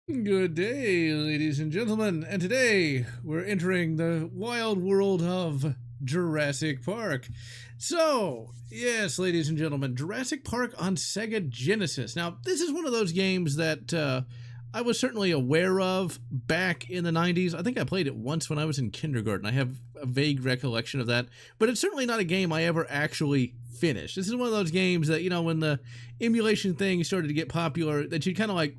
Good day, ladies and gentlemen, and today we're entering the wild world of Jurassic Park. So, yes, ladies and gentlemen, Jurassic Park on Sega Genesis. Now, this is one of those games that I was certainly aware of back in the 90s. I think I played it once when I was in kindergarten. I have a vague recollection of that, but it's certainly not a game I ever actually finished. This is one of those games that, when the emulation thing started to get popular, that you kind of like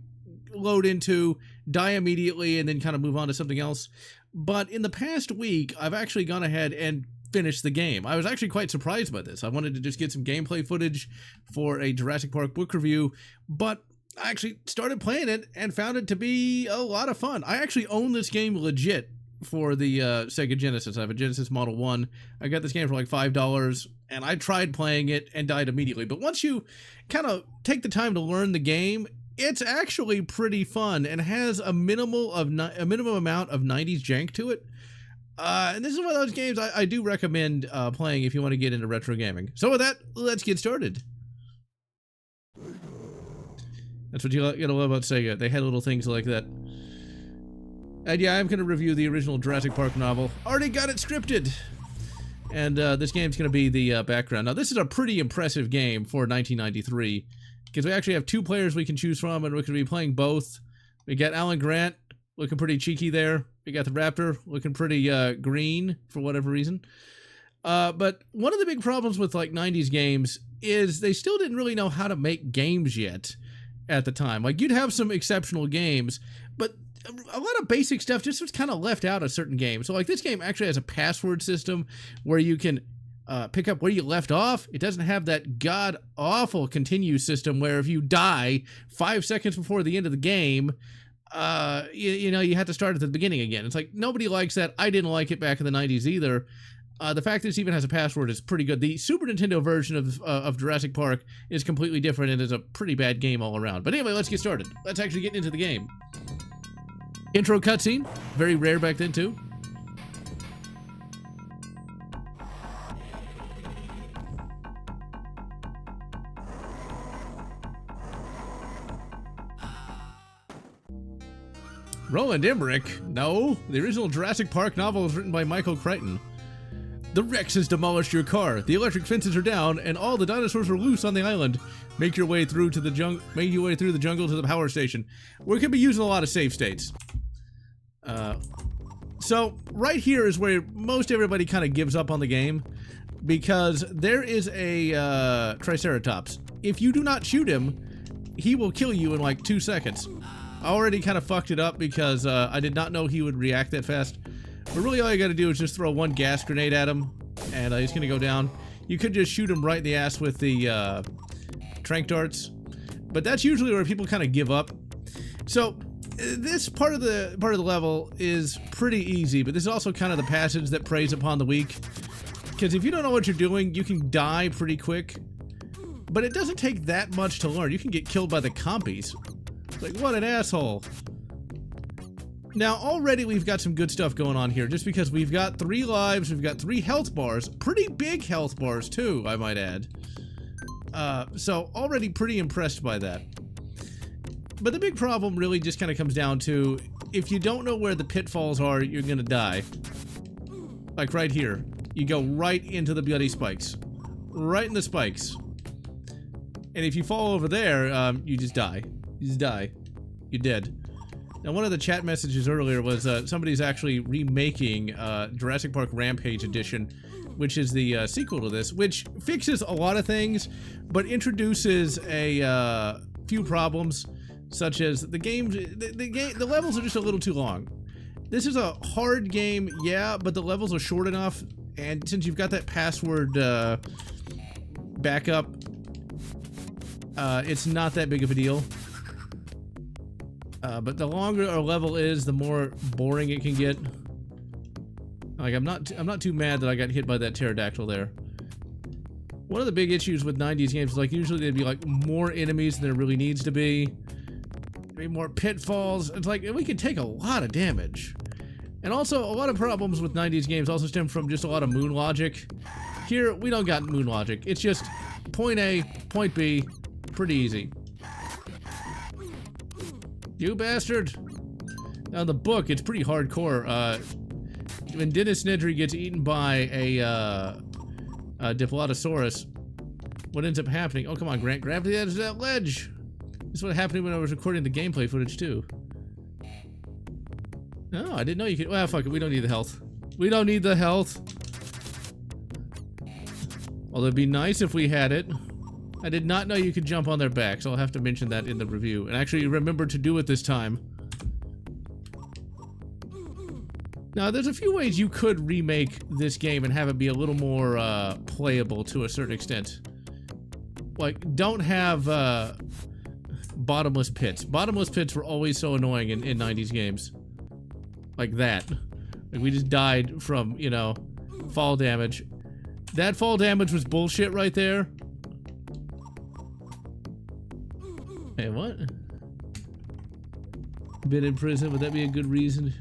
load into, die immediately, and then kind of move on to something else. But in the past week, I've actually gone ahead and finished the game. I was actually quite surprised by this. I wanted to just get some gameplay footage for a Jurassic Park book review, but I actually started playing it and found it to be a lot of fun. I actually own this game legit for the Sega Genesis. I have a Genesis Model 1. I got this game for like $5, and I tried playing it and died immediately. But once you kind of take the time to learn the game, it's actually pretty fun and has a minimum amount of 90s jank to it. And this is one of those games I do recommend playing if you want to get into retro gaming. So with that, let's get started. That's what you gotta love about Sega. They had little things like that. And yeah, I'm going to review the original Jurassic Park novel. Already got it scripted. And this game's going to be the background. Now, this is a pretty impressive game for 1993. Because we actually have two players we can choose from, and we're going to be playing both. We got Alan Grant, looking pretty cheeky there. We got the Raptor, looking pretty green, for whatever reason. But one of the big problems with, like, 90s games is they still didn't really know how to make games yet at the time. Like, you'd have some exceptional games, but a lot of basic stuff just was kind of left out of certain games. So, like, this game actually has a password system where you can pick up where you left off. It doesn't have that god-awful continue system where if you die 5 seconds before the end of the game, you have to start at the beginning again. It's like, nobody likes that. I didn't like it back in the 90s either. The fact that this even has a password is pretty good. The Super Nintendo version of Jurassic Park is completely different and is a pretty bad game all around. But anyway, let's get started. Let's actually get into the game. Intro cutscene. Very rare back then, too. Roland Emmerich? No, the original Jurassic Park novel was written by Michael Crichton. The Rex has demolished your car. The electric fences are down, and all the dinosaurs are loose on the island. Make your way through to the jungle. Make your way through the jungle to the power station. We could be using a lot of save states. So right here is where most everybody kind of gives up on the game, because there is a Triceratops. If you do not shoot him, he will kill you in like 2 seconds. I already kind of fucked it up because I did not know he would react that fast. But really all you gotta do is just throw one gas grenade at him, and he's gonna go down. You could just shoot him right in the ass with the tranq darts, but that's usually where people kind of give up. So this part of the level is pretty easy, but this is also kind of the passage that preys upon the weak. Because if you don't know what you're doing, you can die pretty quick. But it doesn't take that much to learn. You can get killed by the compies. Like, what an asshole. Now, already we've got some good stuff going on here, just because we've got 3 lives, we've got 3 health bars, pretty big health bars too, I might add. So, already pretty impressed by that. But the big problem really just kind of comes down to, if you don't know where the pitfalls are, you're gonna die. Like right here. You go right into the bloody spikes. Right in the spikes. And if you fall over there, you just die. You just die. You're dead. Now, one of the chat messages earlier was somebody's actually remaking Jurassic Park Rampage Edition, which is the sequel to this, which fixes a lot of things, but introduces a few problems, such as the levels are just a little too long. This is a hard game, yeah, but the levels are short enough, and since you've got that password backup, it's not that big of a deal. But the longer a level is, the more boring it can get. Like, I'm not too mad that I got hit by that pterodactyl there. One of the big issues with 90s games is, like, usually there'd be like more enemies than there really needs to be. Maybe more pitfalls. It's like, we could take a lot of damage. And also, a lot of problems with 90s games also stem from just a lot of moon logic. Here, we don't got moon logic. It's just point A, point B, pretty easy. You bastard! Now in the book, it's pretty hardcore. When Dennis Nedry gets eaten by a Diplodocus, what ends up happening? Oh, come on, Grant, grab the edge of that ledge! This is what happened when I was recording the gameplay footage, too. Oh, I didn't know you could. Well, fuck it, we don't need the health. We don't need the health. Although it'd be nice if we had it. I did not know you could jump on their backs, so I'll have to mention that in the review. And actually remember to do it this time. Now, there's a few ways you could remake this game and have it be a little more playable to a certain extent. Like, don't have bottomless pits. Bottomless pits were always so annoying in 90s games. Like that. Like, we just died from, you know, fall damage. That fall damage was bullshit right there. Hey, what? Been in prison, would that be a good reason?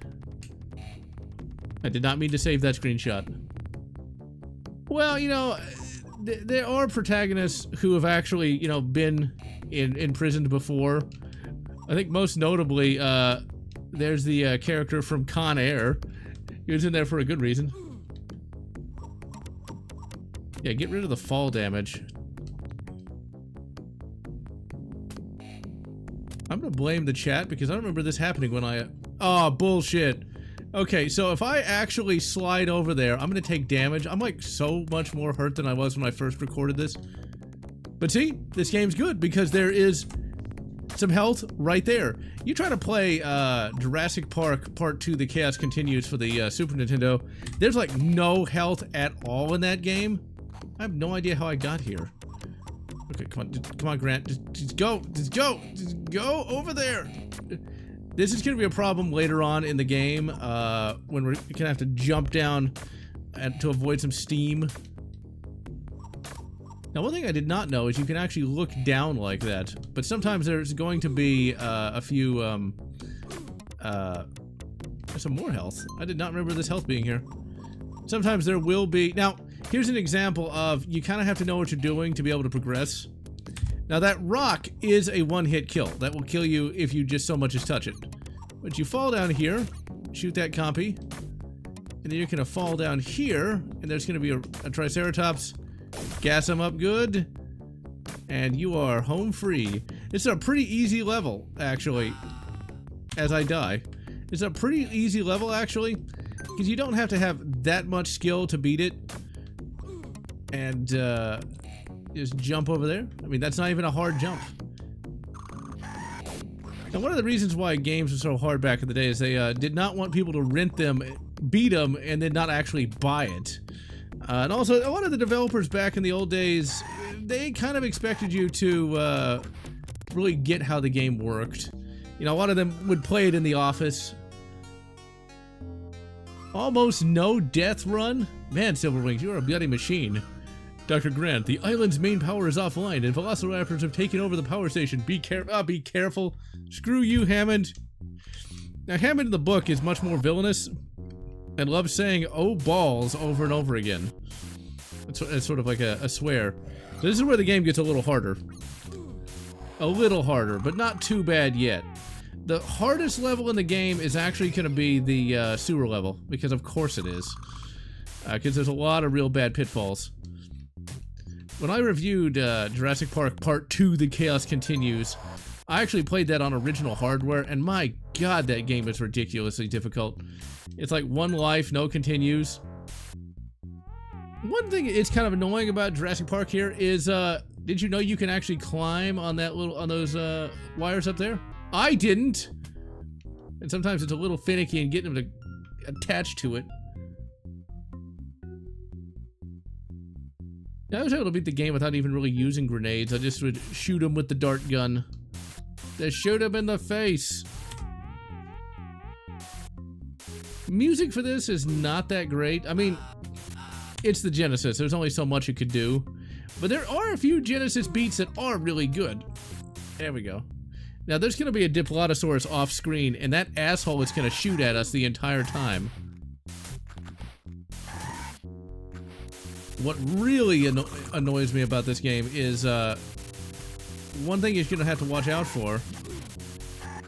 I did not mean to save that screenshot. Well, you know, there are protagonists who have actually, you know, been imprisoned before. I think most notably, there's the character from Con Air. He was in there for a good reason. Yeah, get rid of the fall damage. I'm gonna blame the chat because I don't remember this happening when I... Oh, bullshit. Okay, so if I actually slide over there, I'm gonna take damage. I'm like so much more hurt than I was when I first recorded this. But see, this game's good because there is some health right there. You try to play Jurassic Park Part 2, The Chaos Continues for the Super Nintendo. There's like no health at all in that game. I have no idea how I got here. Okay, come on, Grant. Just go over there. This is going to be a problem later on in the game when we're going to have to jump down to avoid some steam. Now, one thing I did not know is you can actually look down like that, but sometimes there's going to be a few, some more health. I did not remember this health being here. Sometimes there will be... Now, here's an example of you kind of have to know what you're doing to be able to progress. Now, that rock is a one-hit kill. That will kill you if you just so much as touch it. But you fall down here, shoot that compy, and then you're going to fall down here, and there's going to be a Triceratops. Gas them up good, and you are home free. It's a pretty easy level, actually, as I die. It's a pretty easy level, actually, because you don't have to have that much skill to beat it. And, just jump over there. I mean, that's not even a hard jump. Now, one of the reasons why games were so hard back in the day is they did not want people to rent them, beat them, and then not actually buy it. And also, a lot of the developers back in the old days, they kind of expected you to really get how the game worked. You know, a lot of them would play it in the office. Almost no death run? Man, Silverwings, you're a bloody machine. Dr. Grant, the island's main power is offline, and Velociraptors have taken over the power station. Be careful. Screw you, Hammond. Now, Hammond in the book is much more villainous and loves saying, "oh, balls," over and over again. It's sort of like a swear. So this is where the game gets a little harder. A little harder, but not too bad yet. The hardest level in the game is actually going to be the sewer level, because of course it is. Because there's a lot of real bad pitfalls. When I reviewed Jurassic Park Part 2, The Chaos Continues, I actually played that on original hardware, and my god, that game is ridiculously difficult. It's like one life, no continues. One thing it's kind of annoying about Jurassic Park here is, did you know you can actually climb on that on those wires up there? I didn't! And sometimes it's a little finicky in getting them to attach to it. I was able to beat the game without even really using grenades. I just would shoot them with the dart gun. Just shoot him in the face. Music for this is not that great. I mean, it's the Genesis. There's only so much it could do. But there are a few Genesis beats that are really good. There we go. Now, there's going to be a Diplodocus off screen, and that asshole is going to shoot at us the entire time. What really annoys me about this game is, one thing you're going to have to watch out for.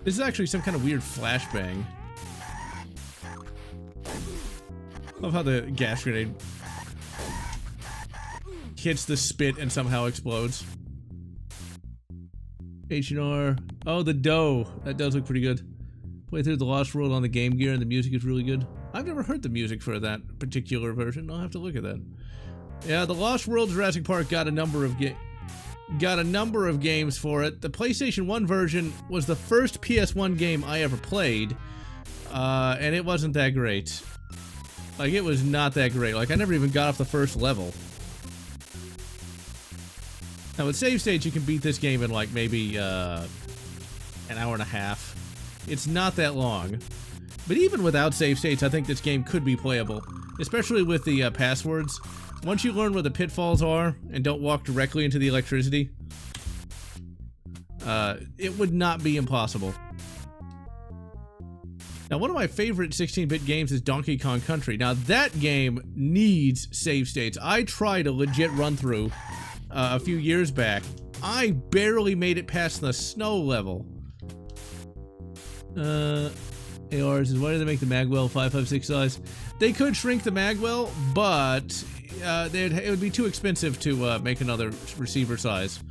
This is actually some kind of weird flashbang. Love how the gas grenade hits the spit and somehow explodes. H&R. Oh, the dough. That does look pretty good. Play through the Lost World on the Game Gear and the music is really good. I've never heard the music for that particular version. I'll have to look at that. Yeah, the Lost World Jurassic Park got a number of games for it. The PlayStation 1 version was the first PS1 game I ever played, and it wasn't that great. Like, it was not that great. Like, I never even got off the first level. Now, with save states, you can beat this game in, like, maybe, an hour and a half. It's not that long. But even without save states, I think this game could be playable. Especially with the, passwords. Once you learn where the pitfalls are, and don't walk directly into the electricity, it would not be impossible. Now, one of my favorite 16-bit games is Donkey Kong Country. Now, that game needs save states. I tried a legit run-through a few years back. I barely made it past the snow level. AR says, why do they make the magwell 5.56 size? They could shrink the magwell, but it would be too expensive to make another receiver size.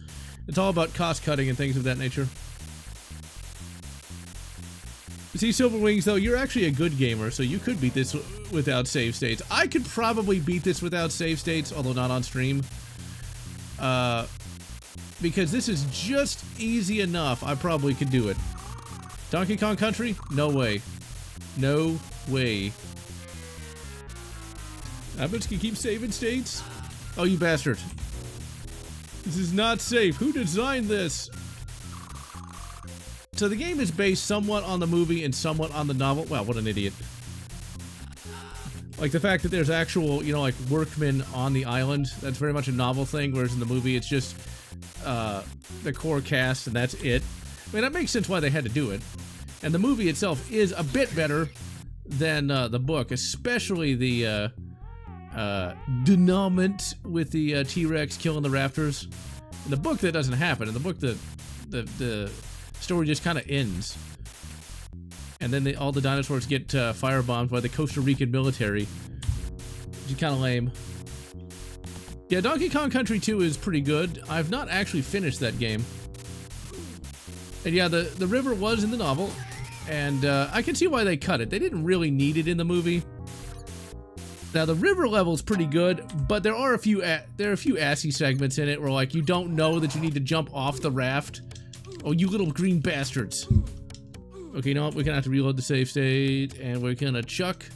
It's all about cost cutting and things of that nature. See, Silver Wings, though, you're actually a good gamer, so you could beat this without save states. I could probably beat this without save states, although not on stream. Because this is just easy enough, I probably could do it. Donkey Kong Country? No way. No way. I bet you can keep saving states. Oh, you bastard. This is not safe. Who designed this? So the game is based somewhat on the movie and somewhat on the novel. Wow, what an idiot. Like the fact that there's actual, you know, like workmen on the island. That's very much a novel thing, whereas in the movie it's just the core cast and that's it. I mean, that makes sense why they had to do it. And the movie itself is a bit better than the book, especially the denouement with the T-Rex killing the raptors. In the book, that doesn't happen. In the book, the story just kind of ends. And then all the dinosaurs get firebombed by the Costa Rican military. Which is kind of lame. Yeah, Donkey Kong Country 2 is pretty good. I've not actually finished that game. And yeah, the river was in the novel. And I can see why they cut it. They didn't really need it in the movie. Now, the river level's pretty good, but there are a few assy segments in it where, like, you don't know that you need to jump off the raft. Oh, you little green bastards. Okay, you know what? We're gonna have to reload the save state, and we're gonna chuck.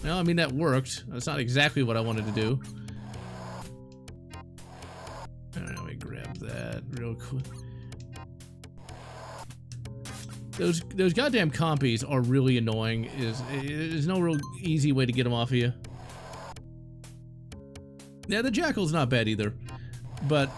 Well, I mean, that worked. That's not exactly what I wanted to do. Alright, let me grab that real quick. Those goddamn compies are really annoying. There's no real easy way to get them off of you. Yeah, the Jackal's not bad either. But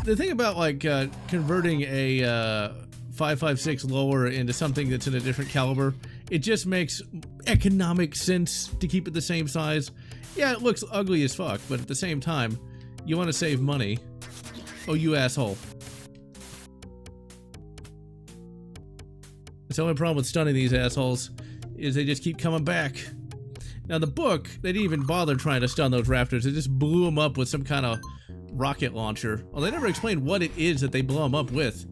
the thing about, like, converting a 5.56 lower into something that's in a different caliber, it just makes economic sense to keep it the same size. Yeah, it looks ugly as fuck, but at the same time, you want to save money. Oh, you asshole. That's the only problem with stunning these assholes, is they just keep coming back. Now, the book, they didn't even bother trying to stun those raptors. They just blew them up with some kind of rocket launcher. Well, they never explained what it is that they blow them up with.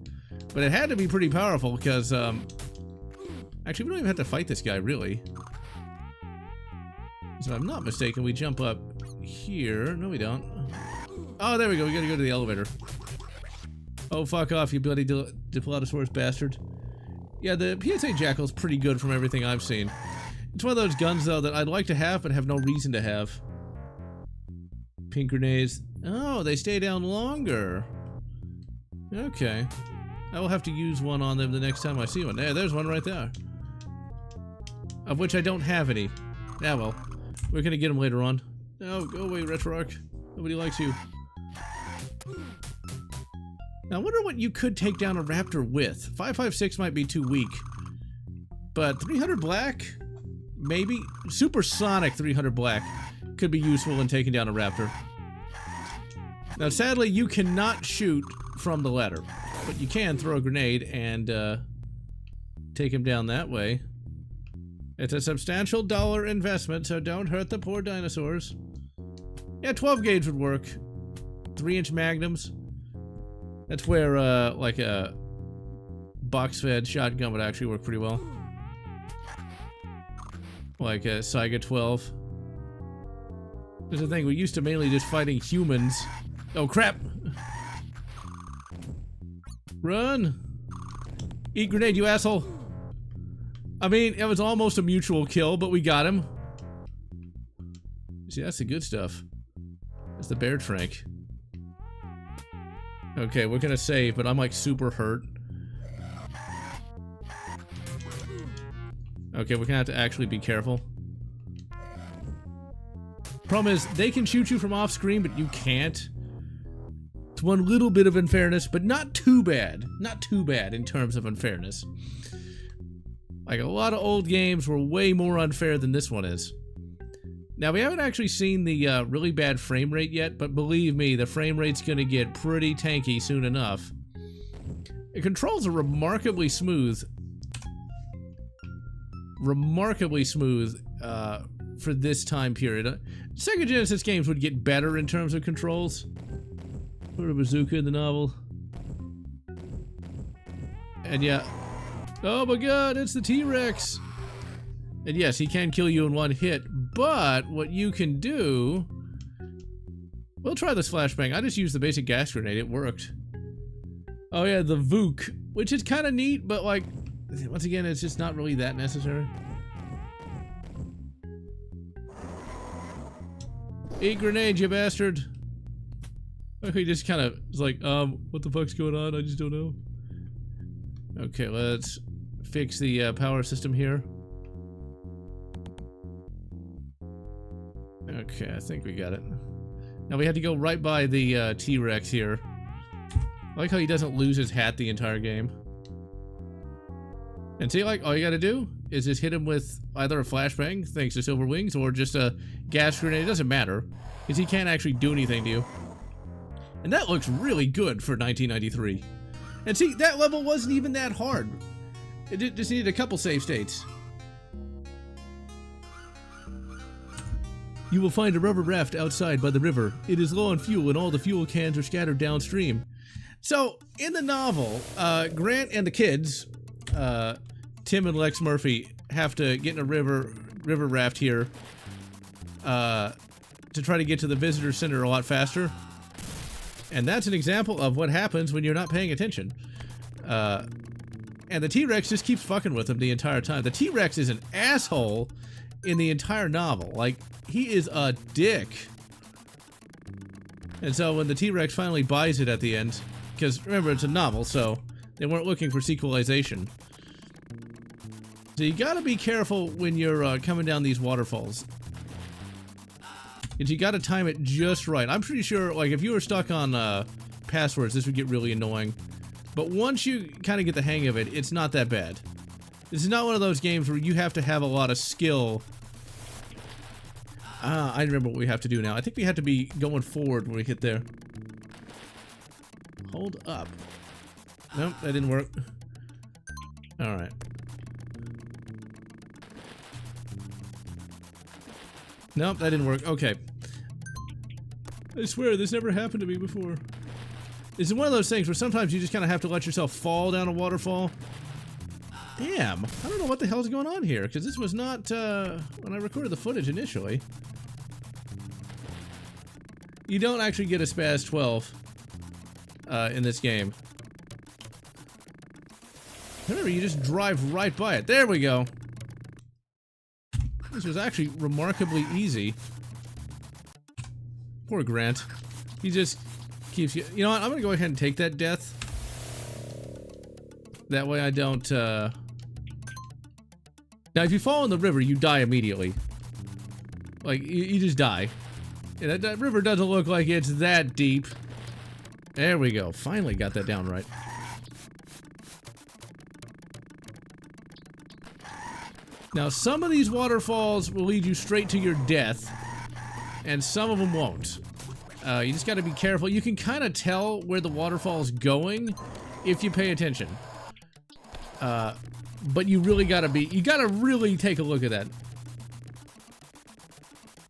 But it had to be pretty powerful, because, actually, we don't even have to fight this guy, really. So, if I'm not mistaken, we jump up here. No, we don't. Oh, there we go. We gotta go to the elevator. Oh, fuck off, you bloody Diplodocsaurus bastard. Yeah, the PSA Jackal's pretty good from everything I've seen. It's one of those guns, though, that I'd like to have, but have no reason to have. Pink grenades. Oh, they stay down longer. Okay. I will have to use one on them the next time I see one. There's one right there. Of which I don't have any. Yeah, well. We're gonna get them later on. Oh, go away, RetroArch. Nobody likes you. Now, I wonder what you could take down a raptor with. 5.56 might be too weak. But 300 black? Maybe? Supersonic 300 black could be useful in taking down a raptor. Now, sadly, you cannot shoot from the ladder. But you can throw a grenade and take him down that way. It's a substantial dollar investment, so don't hurt the poor dinosaurs. Yeah, 12 gauge would work. 3-inch magnums. That's where, like a box-fed shotgun would actually work pretty well. Like a Sega 12. There's the thing, we used to mainly just fighting humans. Oh, crap! Run! Eat grenade, you asshole! I mean, it was almost a mutual kill, but we got him. See, that's the good stuff. That's the bear trank. Okay, we're gonna save, but I'm like super hurt. Okay, we're gonna have to actually be careful. Problem is, they can shoot you from off screen, but you can't. It's one little bit of unfairness, but not too bad. Not too bad in terms of unfairness. Like, a lot of old games were way more unfair than this one is. Now, we haven't actually seen the really bad frame rate yet, but believe me, the frame rate's gonna get pretty tanky soon enough. The controls are remarkably smooth. Remarkably smooth for this time period. Sega Genesis games would get better in terms of controls. Put a bazooka in the novel. And yeah. Oh my god, it's the T-Rex! And yes, he can kill you in one hit, but what you can do... We'll try this flashbang. I just used the basic gas grenade, it worked. Oh yeah, the Vuk, which is kind of neat, but like, once again, it's just not really that necessary. Eat grenade, you bastard! He just kind of is like, what the fuck's going on? I just don't know. Okay, let's fix the power system here. Okay, I think we got it. Now we had to go right by the T-Rex here. I like how he doesn't lose his hat the entire game. And see, like, all you gotta do is just hit him with either a flashbang, thanks to Silver Wings, or just a gas grenade. It doesn't matter, because he can't actually do anything to you. And that looks really good for 1993. And see, that level wasn't even that hard. It just needed a couple save states. You will find a rubber raft outside by the river. It is low on fuel and all the fuel cans are scattered downstream. So, in the novel, Grant and the kids, Tim and Lex Murphy, have to get in a river raft here to try to get to the visitor center a lot faster. And that's an example of what happens when you're not paying attention. And the T-Rex just keeps fucking with him the entire time. The T-Rex is an asshole in the entire novel. Like, he is a dick. And so when the T-Rex finally buys it at the end, because remember, it's a novel, so they weren't looking for sequelization. So you gotta be careful when you're coming down these waterfalls. And you gotta time it just right. I'm pretty sure, like, if you were stuck on passwords, this would get really annoying. But once you kind of get the hang of it, it's not that bad. This is not one of those games where you have to have a lot of skill. I remember what we have to do now. I think we have to be going forward when we hit there. Hold up. Nope, that didn't work. Alright. Nope, that didn't work. Okay. I swear, this never happened to me before. This is one of those things where sometimes you just kind of have to let yourself fall down a waterfall. Damn, I don't know what the hell's going on here, because this was not, when I recorded the footage initially. You don't actually get a Spaz 12, in this game. Remember, you just drive right by it. There we go. This was actually remarkably easy. Poor Grant. He just keeps you know what, I'm gonna go ahead and take that death. That way I don't, Now if you fall in the river, you die immediately. Like, you just die. Yeah, that river doesn't look like it's that deep. There we go. Finally got that down right. Now, some of these waterfalls will lead you straight to your death, and some of them won't. You just gotta be careful. You can kind of tell where the waterfall is going if you pay attention. But you really gotta really take a look at that.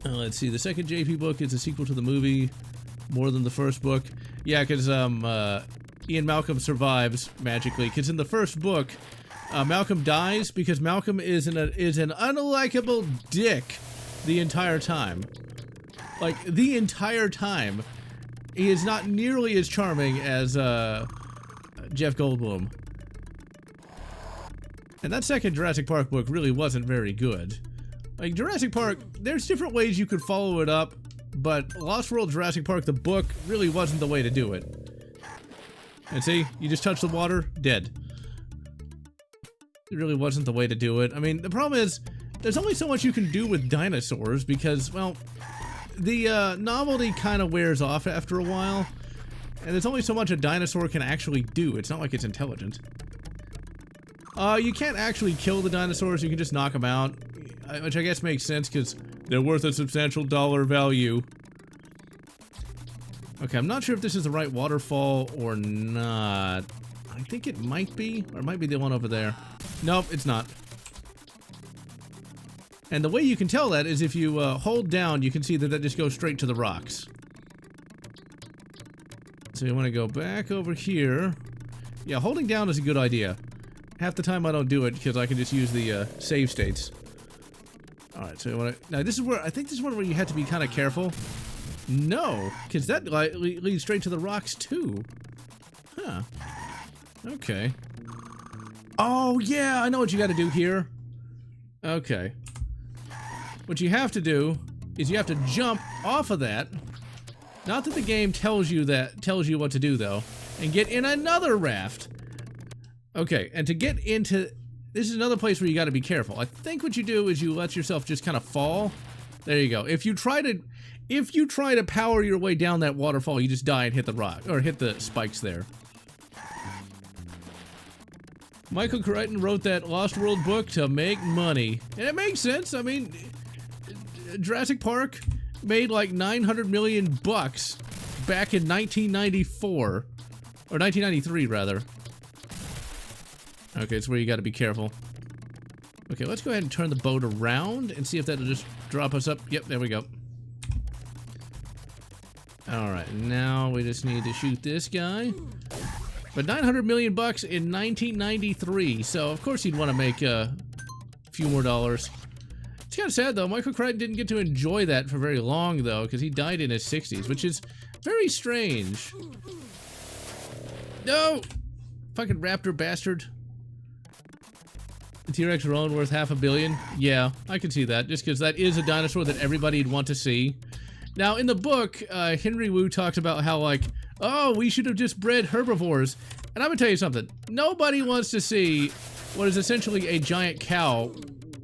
Let's see, the second JP book is a sequel to the movie, more than the first book. Yeah, because Ian Malcolm survives magically, because in the first book, Malcolm dies because Malcolm is an unlikable dick the entire time. Like, the entire time. He is not nearly as charming as Jeff Goldblum. And that second Jurassic Park book really wasn't very good. Like, Jurassic Park, there's different ways you could follow it up, but Lost World Jurassic Park, the book, really wasn't the way to do it. And see, you just touch the water, dead. It really wasn't the way to do it. I mean, the problem is, there's only so much you can do with dinosaurs because, well, the novelty kind of wears off after a while, and there's only so much a dinosaur can actually do. It's not like it's intelligent. You can't actually kill the dinosaurs, you can just knock them out, which I guess makes sense because they're worth a substantial dollar value. Okay, I'm not sure if this is the right waterfall or not. I think it might be, or it might be the one over there. Nope, it's not. And the way you can tell that is if you hold down, you can see that that just goes straight to the rocks. So you want to go back over here. Yeah, holding down is a good idea. Half the time I don't do it because I can just use the save states. Alright, so you want to... Now this is where... I think this is one where you have to be kind of careful. No, because that leads straight to the rocks too. Huh. Okay. Oh yeah, I know what you got to do here. Okay. What you have to do is you have to jump off of that. Not that the game tells you what to do though, and get in another raft. Okay, and to get into, this is another place where you got to be careful. I think what you do is you let yourself just kind of fall. There you go. If you try to power your way down that waterfall, you just die and hit the rock or hit the spikes there. Michael Crichton wrote that Lost World book to make money, and it makes sense. I mean, Jurassic Park made like $900 million back in 1994 or 1993 rather. Okay, it's where you got to be careful. Okay, let's go ahead and turn the boat around and see if that'll just drop us up. Yep, there we go. Alright, now we just need to shoot this guy. But $900 million in 1993, so of course you'd want to make a few more dollars. It's kind of sad though, Michael Crichton didn't get to enjoy that for very long though, because he died in his 60s, which is very strange. No! Fucking raptor bastard. The T-Rex alone worth $500 million? Yeah, I can see that, just because that is a dinosaur that everybody'd want to see. Now, in the book, Henry Wu talks about how, like, oh, we should have just bred herbivores. And I'm gonna tell you something. Nobody wants to see what is essentially a giant cow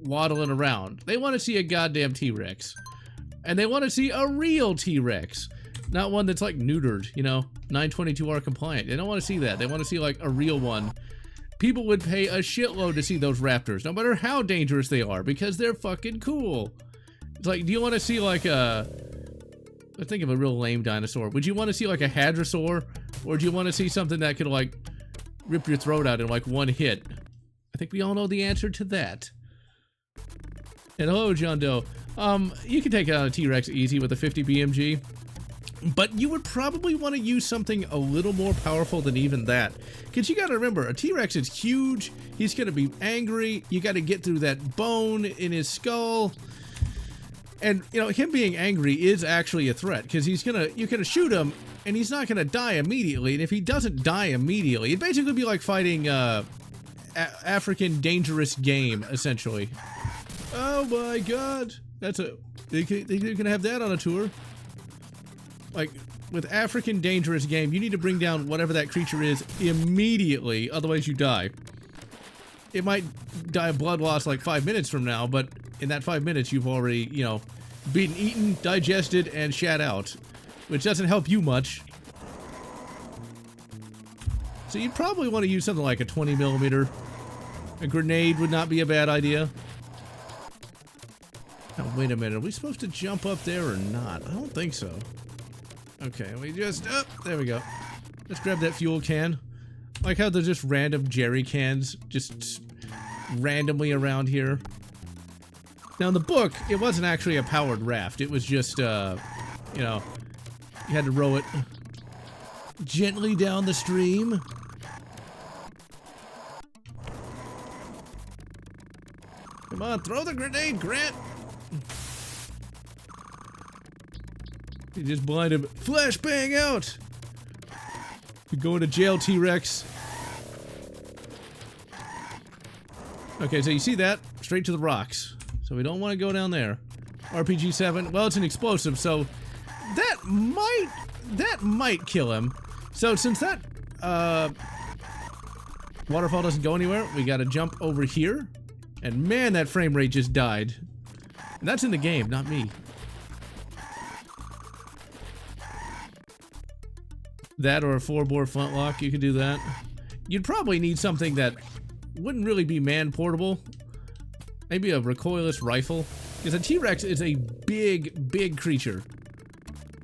waddling around. They want to see a goddamn T-Rex. And they want to see a real T-Rex. Not one that's, like, neutered, you know, 922R compliant. They don't want to see that. They want to see, like, a real one. People would pay a shitload to see those raptors, no matter how dangerous they are, because they're fucking cool. It's like, do you want to see, like, a... Let's think of a real lame dinosaur. Would you want to see like a hadrosaur? Or do you want to see something that could like rip your throat out in like one hit? I think we all know the answer to that. And hello, John Doe. You can take out a T-Rex easy with a 50 BMG. But you would probably want to use something a little more powerful than even that. Because you got to remember, a T-Rex is huge. He's going to be angry. You got to get through that bone in his skull. And, you know, him being angry is actually a threat, because you're gonna shoot him, and he's not gonna die immediately, and if he doesn't die immediately, it'd basically be like fighting, African dangerous game, essentially. Oh my god! They're gonna have that on a tour. Like, with African dangerous game, you need to bring down whatever that creature is immediately, otherwise you die. It might die of blood loss like 5 minutes from now, but in that 5 minutes you've already, you know, been eaten, digested, and shat out. Which doesn't help you much. So you'd probably want to use something like a 20mm. A grenade would not be a bad idea. Now, wait a minute, are we supposed to jump up there or not? I don't think so. Okay, we just, there we go. Let's grab that fuel can. Like how there's just random jerry cans just randomly around here. Now in the book, it wasn't actually a powered raft. It was just, you know, you had to row it gently down the stream. Come on, throw the grenade, Grant! You just blinded him. Flashbang out! You're going to jail, T-Rex. Okay, so you see that? Straight to the rocks. So we don't want to go down there. RPG-7. Well, it's an explosive, so that might kill him. So since that waterfall doesn't go anywhere, we gotta jump over here. And man, that frame rate just died. And that's in the game, not me. That or a 4-bore flintlock, you could do that. You'd probably need something that wouldn't really be man-portable. Maybe a recoilless rifle. Because a T-Rex is a big, big creature.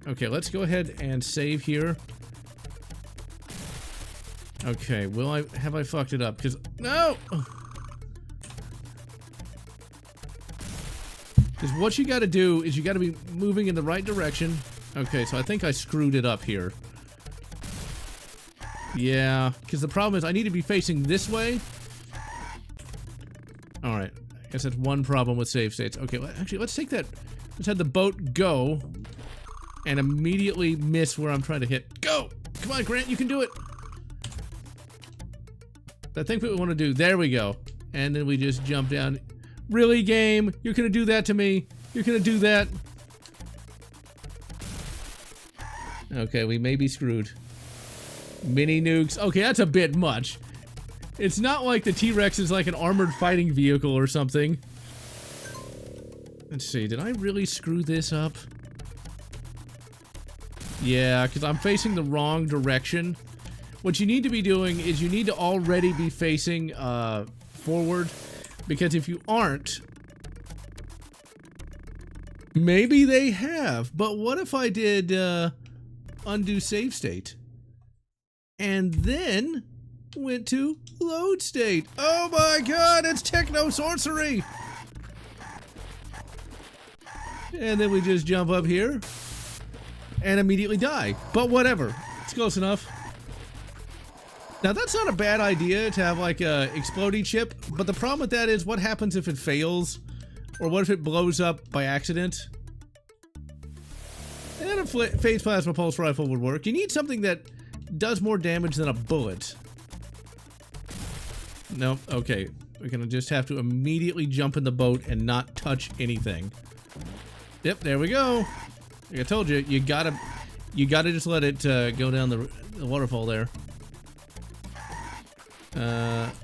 Okay, let's go ahead and save here. Okay, have I fucked it up? Because, no! Because what you gotta do is you gotta be moving in the right direction. Okay, so I think I screwed it up here. Yeah, because the problem is I need to be facing this way. Alright, I guess that's one problem with save states. Okay, actually, let's take that. Let's have the boat go and immediately miss where I'm trying to hit. Go! Come on, Grant, you can do it! I think what we want to do, there we go. And then we just jump down. Really, game? You're gonna do that to me? You're gonna do that? Okay, we may be screwed. Mini nukes. Okay, that's a bit much. It's not like the T-Rex is like an armored fighting vehicle or something. Let's see, did I really screw this up? Yeah, because I'm facing the wrong direction. What you need to be doing is you need to already be facing forward. Because if you aren't, maybe they have. But what if I did undo save state? And then went to load state. Oh my god, it's techno sorcery! And then we just jump up here and immediately die. But whatever, it's close enough. Now that's not a bad idea to have like a exploding chip, but the problem with that is what happens if it fails? Or what if it blows up by accident? And a phase plasma pulse rifle would work. You need something that does more damage than a bullet. Nope, okay. We're gonna just have to immediately jump in the boat and not touch anything. Yep, there we go. Like I told you, you gotta just let it go down the waterfall there.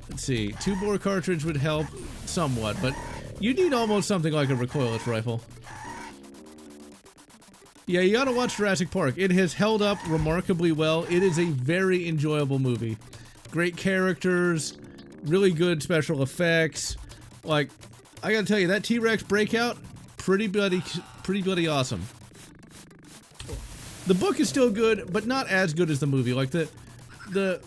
Let's see. 2-bore cartridge would help somewhat, but you need almost something like a recoilless rifle. Yeah, you gotta watch Jurassic Park. It has held up remarkably well. It is a very enjoyable movie. Great characters, really good special effects. Like, I gotta tell you, that T-Rex breakout, pretty bloody awesome. The book is still good, but not as good as the movie. Like, the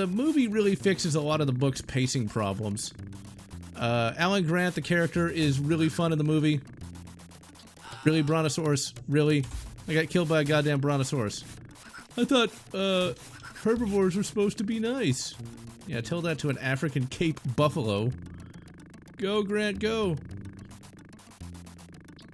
movie really fixes a lot of the book's pacing problems. Alan Grant, the character, is really fun in the movie. Really, Brontosaurus? Really? I got killed by a goddamn Brontosaurus. I thought, herbivores were supposed to be nice. Yeah, tell that to an African Cape buffalo. Go, Grant, go.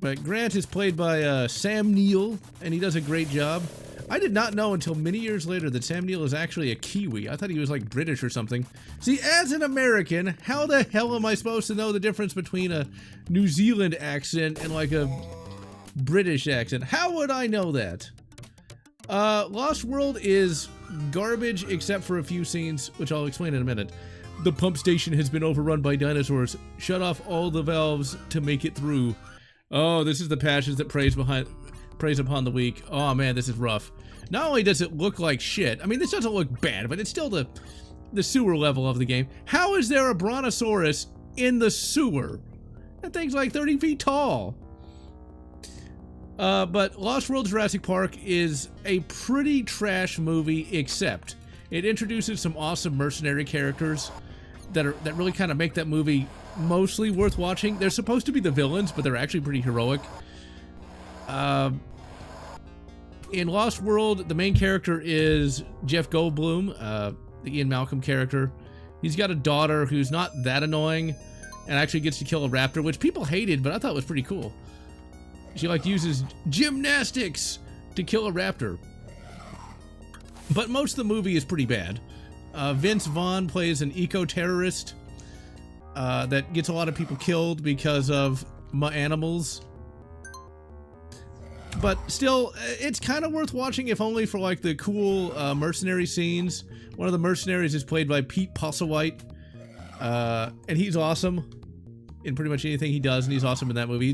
But Grant is played by, Sam Neill, and he does a great job. I did not know until many years later that Sam Neill is actually a Kiwi. I thought he was like British or something. See, as an American, how the hell am I supposed to know the difference between a New Zealand accent and like a British accent? How would I know that? Lost World is garbage except for a few scenes, which I'll explain in a minute. The pump station has been overrun by dinosaurs. Shut off all the valves to make it through. Oh, this is the passions that preys upon the weak. Oh man, this is rough. Not only does it look like shit, I mean, this doesn't look bad, but it's still the sewer level of the game. How is there a Brontosaurus in the sewer? That thing's like 30 feet tall. But Lost World Jurassic Park is a pretty trash movie, except It introduces some awesome mercenary characters that really kind of make that movie mostly worth watching. They're supposed to be the villains, but they're actually pretty heroic. In Lost World, the main character is Jeff Goldblum, the Ian Malcolm character. He's got a daughter who's not that annoying and actually gets to kill a raptor, which people hated, but I thought was pretty cool. She like uses gymnastics to kill a raptor. But most of the movie is pretty bad. Vince Vaughn plays an eco-terrorist that gets a lot of people killed because of animals. But still, it's kind of worth watching, if only for like the cool mercenary scenes. One of the mercenaries is played by Pete Postlethwaite, and he's awesome in pretty much anything he does, and he's awesome in that movie.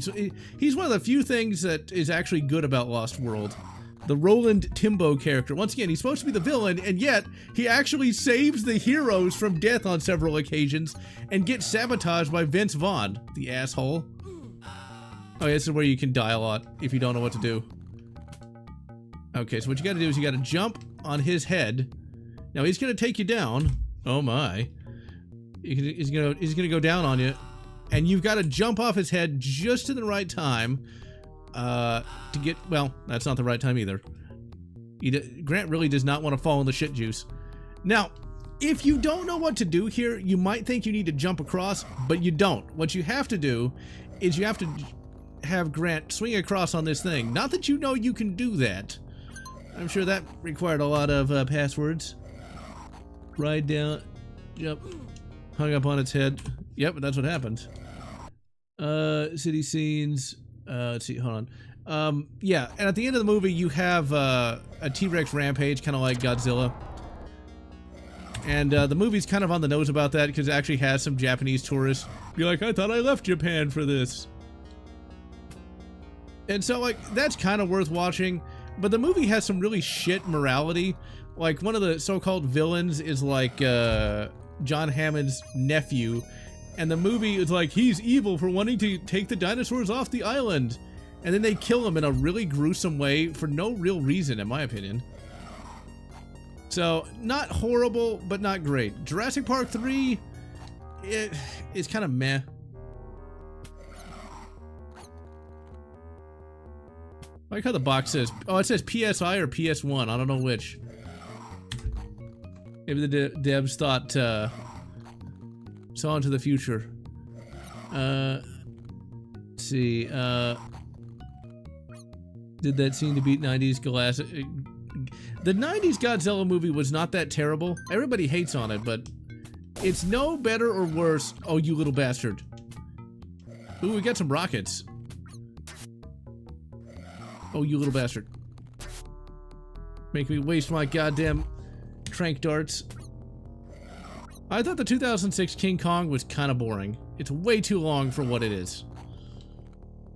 He's one of the few things that is actually good about Lost World. The Roland Timbo character. Once again, he's supposed to be the villain, and yet he actually saves the heroes from death on several occasions and gets sabotaged by Vince Vaughn, the asshole. Oh, yeah, this is where you can die a lot if you don't know what to do. Okay, so what you gotta do is you gotta jump on his head. Now he's gonna take you down. Oh my. He's gonna go down on you. And you've gotta jump off his head just in the right time to get, well, that's not the right time either. Grant really does not want to fall in the shit juice. Now, if you don't know what to do here, you might think you need to jump across, but you don't. What you have to do is you have to have Grant swing across on this thing. Not that you know you can do that. I'm sure that required a lot of passwords. Ride down, jump, hung up on its head. Yep, that's what happened. City scenes. Let's see, hold on. Yeah, and at the end of the movie, you have a T-Rex rampage, kind of like Godzilla. And the movie's kind of on the nose about that because it actually has some Japanese tourists be like, I thought I left Japan for this. And so, like, that's kind of worth watching, but the movie has some really shit morality. Like, one of the so-called villains is, like, John Hammond's nephew, and the movie is like, he's evil for wanting to take the dinosaurs off the island. And then they kill him in a really gruesome way for no real reason, in my opinion. So, not horrible, but not great. Jurassic Park 3, it's kind of meh. I like how the box says, oh, it says PSI or PS1, I don't know which. Maybe the devs thought, saw into the future. Let's see, did that seem to beat 90s glass? The 90s Godzilla movie was not that terrible. Everybody hates on it, but it's no better or worse. Oh, you little bastard. Ooh, we got some rockets. Oh, you little bastard. Make me waste my goddamn crank darts. I thought the 2006 King Kong was kind of boring. It's way too long for what it is.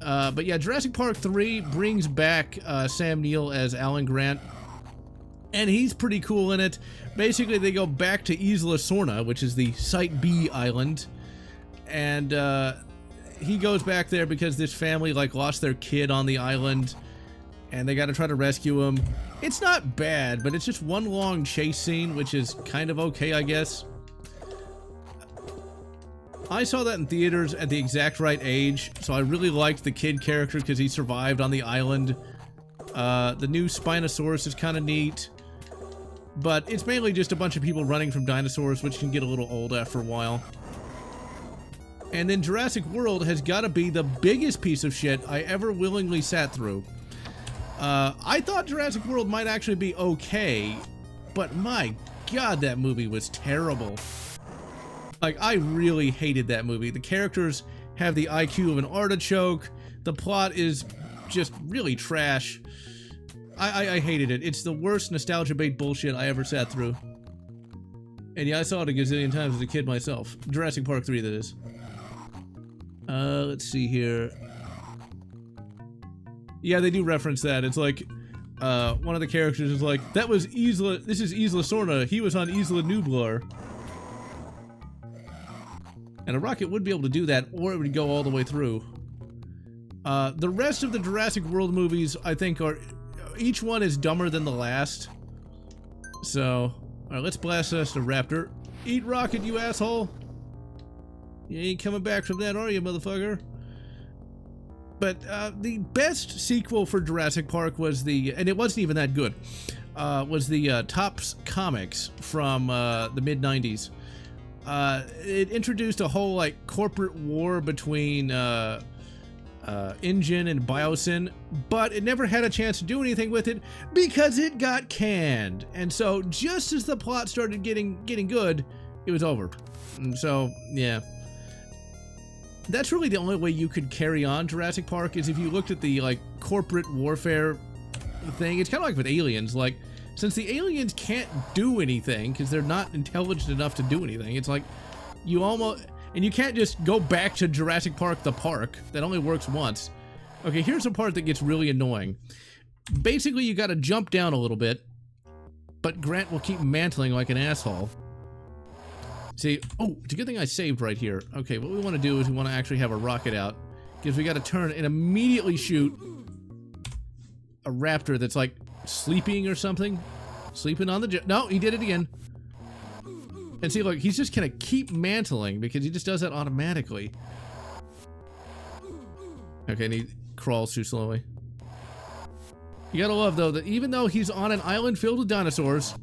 But yeah, Jurassic Park 3 brings back Sam Neill as Alan Grant. And he's pretty cool in it. Basically, they go back to Isla Sorna, which is the Site B island. And he goes back there because this family, like, lost their kid on the island. And they gotta try to rescue him. It's not bad, but it's just one long chase scene, which is kind of okay, I guess. I saw that in theaters at the exact right age, so I really liked the kid character because he survived on the island. The new Spinosaurus is kind of neat, but it's mainly just a bunch of people running from dinosaurs, which can get a little old after a while. And then Jurassic World has got to be the biggest piece of shit I ever willingly sat through. I thought Jurassic World might actually be okay, but my god, that movie was terrible. Like, I really hated that movie. The characters have the IQ of an artichoke. The plot is just really trash. I hated it. It's the worst nostalgia bait bullshit I ever sat through. And yeah, I saw it a gazillion times as a kid myself. Jurassic Park 3, that is. Let's see here. Yeah, they do reference that. It's like, one of the characters is like, that was this is Isla Sorna. He was on Isla Nublar. And a rocket would be able to do that, or it would go all the way through. The rest of the Jurassic World movies, I think, each one is dumber than the last. So, Alright, let's blast us the raptor. Eat rocket, you asshole! You ain't coming back from that, are you, motherfucker? But the best sequel for Jurassic Park was the, and it wasn't even that good, was the Topps comics from the mid-90s. It introduced a whole, like, corporate war between InGen and Biosyn, but it never had a chance to do anything with it because it got canned. And so, just as the plot started getting good, it was over. And so, yeah. That's really the only way you could carry on Jurassic Park, is if you looked at the, like, corporate warfare thing. It's kind of like with aliens. Like, since the aliens can't do anything because they're not intelligent enough to do anything, it's like you almost, and you can't just go back to Jurassic Park the park. That only works once. Okay, here's the part that gets really annoying. Basically, you gotta jump down a little bit, but Grant will keep mantling like an asshole. See, oh, it's a good thing I saved right here. Okay, what we want to do is we want to actually have a rocket out, because we got to turn and immediately shoot a raptor that's like sleeping or something. Sleeping on the no, he did it again. And see, look, he's just gonna keep mantling because he just does that automatically. Okay, and he crawls too slowly. You gotta love, though, that even though he's on an island filled with dinosaurs,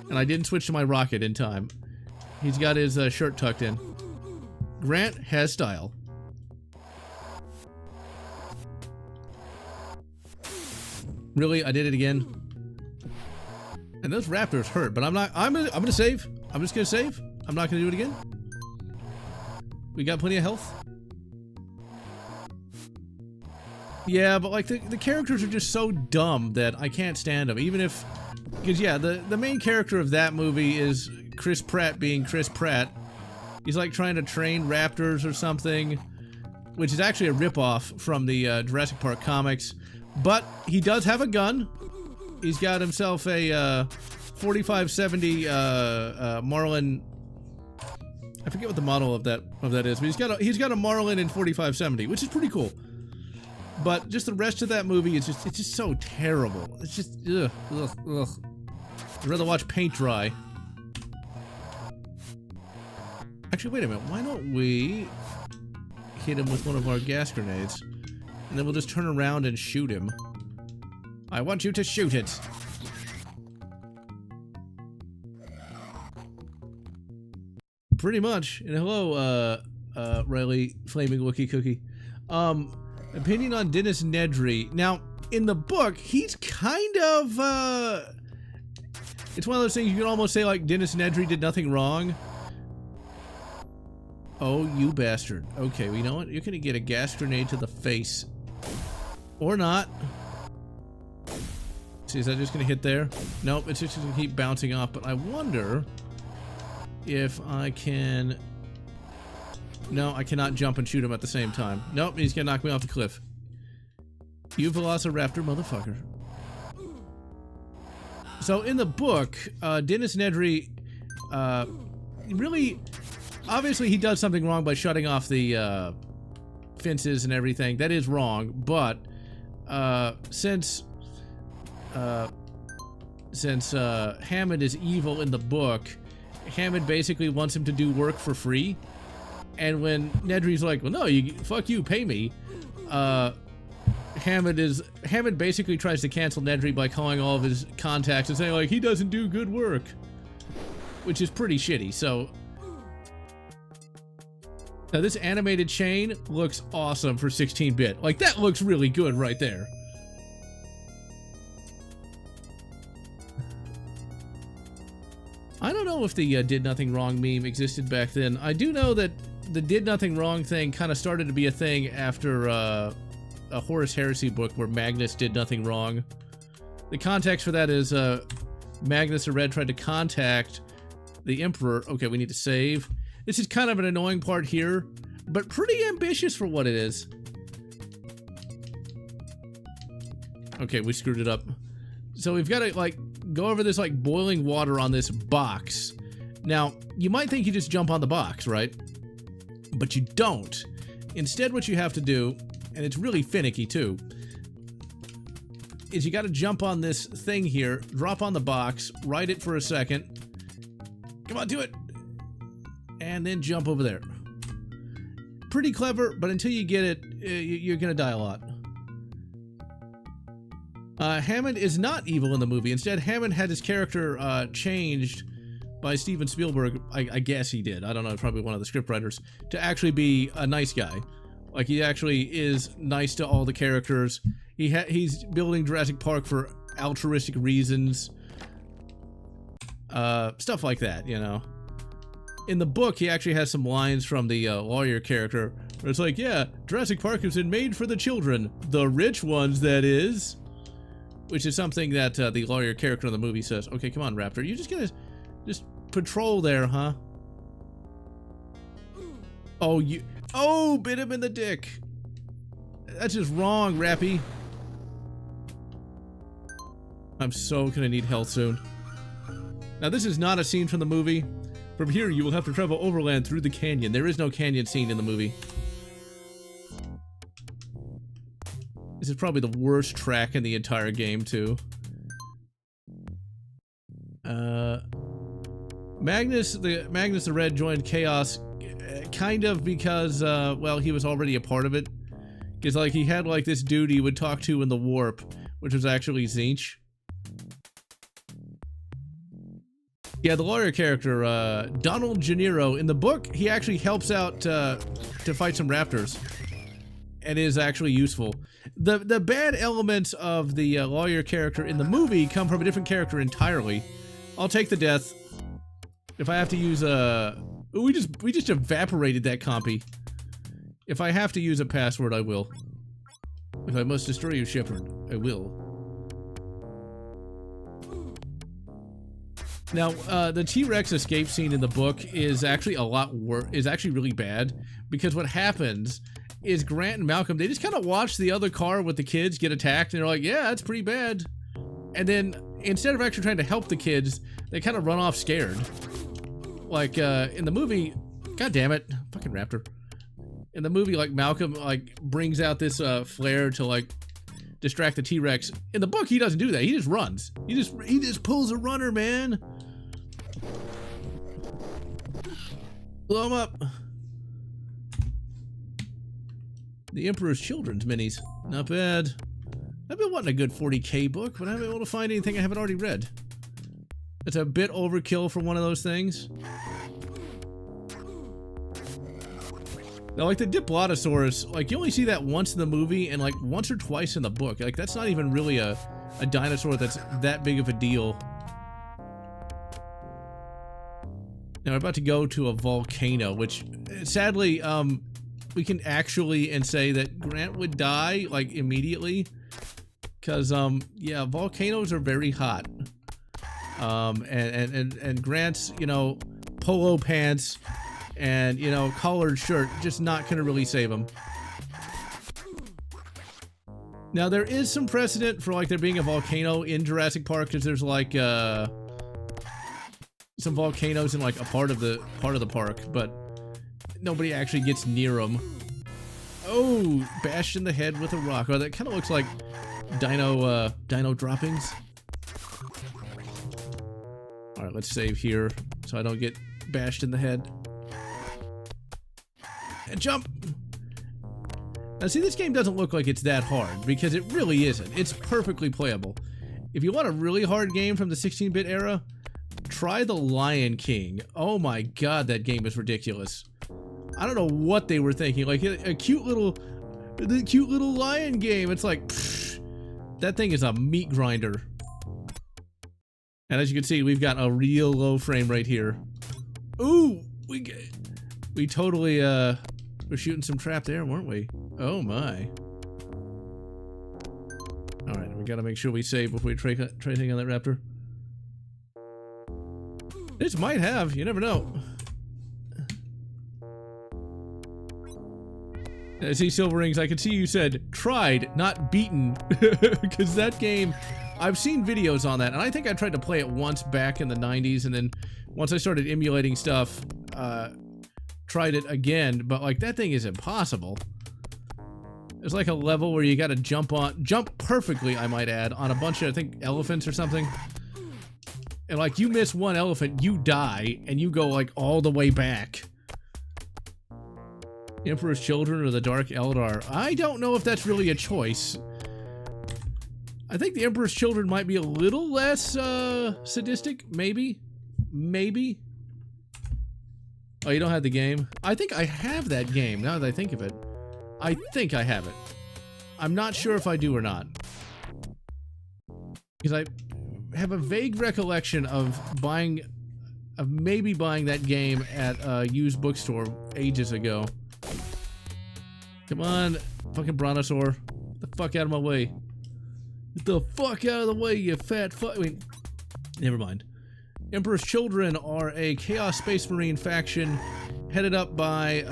and I didn't switch to my rocket in time, he's got his shirt tucked in. Grant has style. Really? I did it again? And those raptors hurt, but I'm gonna save. I'm just gonna save. I'm not gonna do it again. We got plenty of health. Yeah, but like the characters are just so dumb that I can't stand them. Even if, because yeah, the main character of that movie is Chris Pratt being Chris Pratt. He's like trying to train raptors or something, which is actually a ripoff from the Jurassic Park comics. But he does have a gun. He's got himself a 4570 Marlin. I forget what the model of that is, but he's got a Marlin in 4570, which is pretty cool. But just the rest of that movie is it's just so terrible. It's just ugh. I'd rather watch paint dry. Actually, wait a minute. Why don't we hit him with one of our gas grenades, and then we'll just turn around and shoot him. I want you to shoot it. Pretty much. And hello, Riley Flaming Wookie Cookie. Opinion on Dennis Nedry. Now, in the book, he's kind of, it's one of those things you can almost say, like, Dennis Nedry did nothing wrong. Oh, you bastard. Okay, well, you know what? You're gonna get a gas grenade to the face. Or not. See, is that just gonna hit there? Nope, it's just gonna keep bouncing off, but I wonder if I can... No, I cannot jump and shoot him at the same time. Nope, he's gonna knock me off the cliff. You velociraptor motherfucker. So in the book, Dennis Nedry, really, obviously he does something wrong by shutting off the fences and everything. That is wrong, but since Hammond is evil in the book, Hammond basically wants him to do work for free. And when Nedry's like, well, no, fuck you, pay me. Hammond basically tries to cancel Nedry by calling all of his contacts and saying, like, he doesn't do good work. Which is pretty shitty, so... Now this animated chain looks awesome for 16-bit. Like, that looks really good right there. I don't know if the Did Nothing Wrong meme existed back then. I do know that the Did Nothing Wrong thing kind of started to be a thing after a Horus Heresy book where Magnus did nothing wrong. The context for that is Magnus the Red tried to contact the Emperor. Okay, we need to save. This is kind of an annoying part here, but pretty ambitious for what it is. Okay, we screwed it up. So we've got to, like, go over this, like, boiling water on this box. Now, you might think you just jump on the box, right? But you don't. Instead, what you have to do, and it's really finicky too, is you got to jump on this thing here, drop on the box, ride it for a second. Come on, do it. And then jump over there. Pretty clever, but until you get it, you're going to die a lot. Hammond is not evil in the movie. Instead, Hammond had his character changed by Steven Spielberg. I guess he did. I don't know, probably one of the scriptwriters, to actually be a nice guy. Like, he actually is nice to all the characters. He's building Jurassic Park for altruistic reasons. Stuff like that, you know. In the book, he actually has some lines from the lawyer character where it's like, yeah, Jurassic Park has been made for the children. The rich ones, that is. Which is something that the lawyer character in the movie says. Okay, come on, Raptor. You're just gonna just patrol there, huh? Oh, you... Oh, bit him in the dick. That's just wrong, Rappy. I'm so gonna need health soon. Now, this is not a scene from the movie. From here, you will have to travel overland through the canyon. There is no canyon scene in the movie. This is probably the worst track in the entire game, too. Magnus the Red joined Chaos kind of because, well, he was already a part of it. Because, like, he had, like, this dude he would talk to in the warp, which was actually Zinch. Yeah, the lawyer character, Donald Gennaro, in the book, he actually helps out to fight some raptors. And is actually useful. The bad elements of the lawyer character in the movie come from a different character entirely. I'll take the death. If I have to use a... We just evaporated that compy. If I have to use a password, I will. If I must destroy you, Shepard, I will. Now, the T-Rex escape scene in the book is actually a lot worse. Is actually really bad, because what happens is Grant and Malcolm, they just kind of watch the other car with the kids get attacked, and they're like, yeah, that's pretty bad. And then, instead of actually trying to help the kids, they kind of run off scared. Like, in the movie, god damn it, fucking raptor. In the movie, like, Malcolm, like, brings out this, flare to, like, distract the T-Rex. In the book, he doesn't do that. He just runs. He just pulls a runner, man. Blow him up. The Emperor's Children's Minis. Not bad. I've been wanting a good 40K book, but I haven't been able to find anything I haven't already read. It's a bit overkill for one of those things. Now, like the Diplodosaurus, like you only see that once in the movie and like once or twice in the book. Like that's not even really a dinosaur that's that big of a deal. Now we're about to go to a volcano, which sadly, we can actually and say that Grant would die like immediately. Cause yeah, volcanoes are very hot. And Grant's, you know, polo pants and, you know, collared shirt just not gonna really save him. Now there is some precedent for like there being a volcano in Jurassic Park because there's like some volcanoes in like a part of the park, but nobody actually gets near them. Oh, bashed in the head with a rock. Oh, that kind of looks like dino droppings. All right, let's save here so I don't get bashed in the head. And jump! Now see, this game doesn't look like it's that hard, because it really isn't. It's perfectly playable. If you want a really hard game from the 16-bit era, try The Lion King. Oh my god, that game is ridiculous. I don't know what they were thinking. Like, a cute little lion game. It's like, pfft, that thing is a meat grinder. And as you can see, we've got a real low frame rate here. Ooh! We totally, we're shooting some trap there, weren't we? Oh my. Alright, we gotta make sure we save before we try anything on that raptor. This might have, you never know. I see Silver Rings, I can see you said tried, not beaten. Because that game, I've seen videos on that, and I think I tried to play it once back in the 90s, and then once I started emulating stuff, tried it again, but like that thing is impossible. There's like a level where you gotta jump perfectly, I might add, on a bunch of, I think, elephants or something. And like, you miss one elephant, you die, and you go like all the way back. Emperor's Children or the Dark Eldar. I don't know if that's really a choice. I think the Emperor's Children might be a little less sadistic, maybe. Maybe. Oh, you don't have the game? I think I have that game, now that I think of it. I think I have it. I'm not sure if I do or not. Because I have a vague recollection of maybe buying that game at a used bookstore ages ago. Come on, fucking brontosaur. Get the fuck out of my way. Get the fuck out of the way, you fat fuck. I mean, never mind. Emperor's Children are a Chaos Space Marine faction headed up by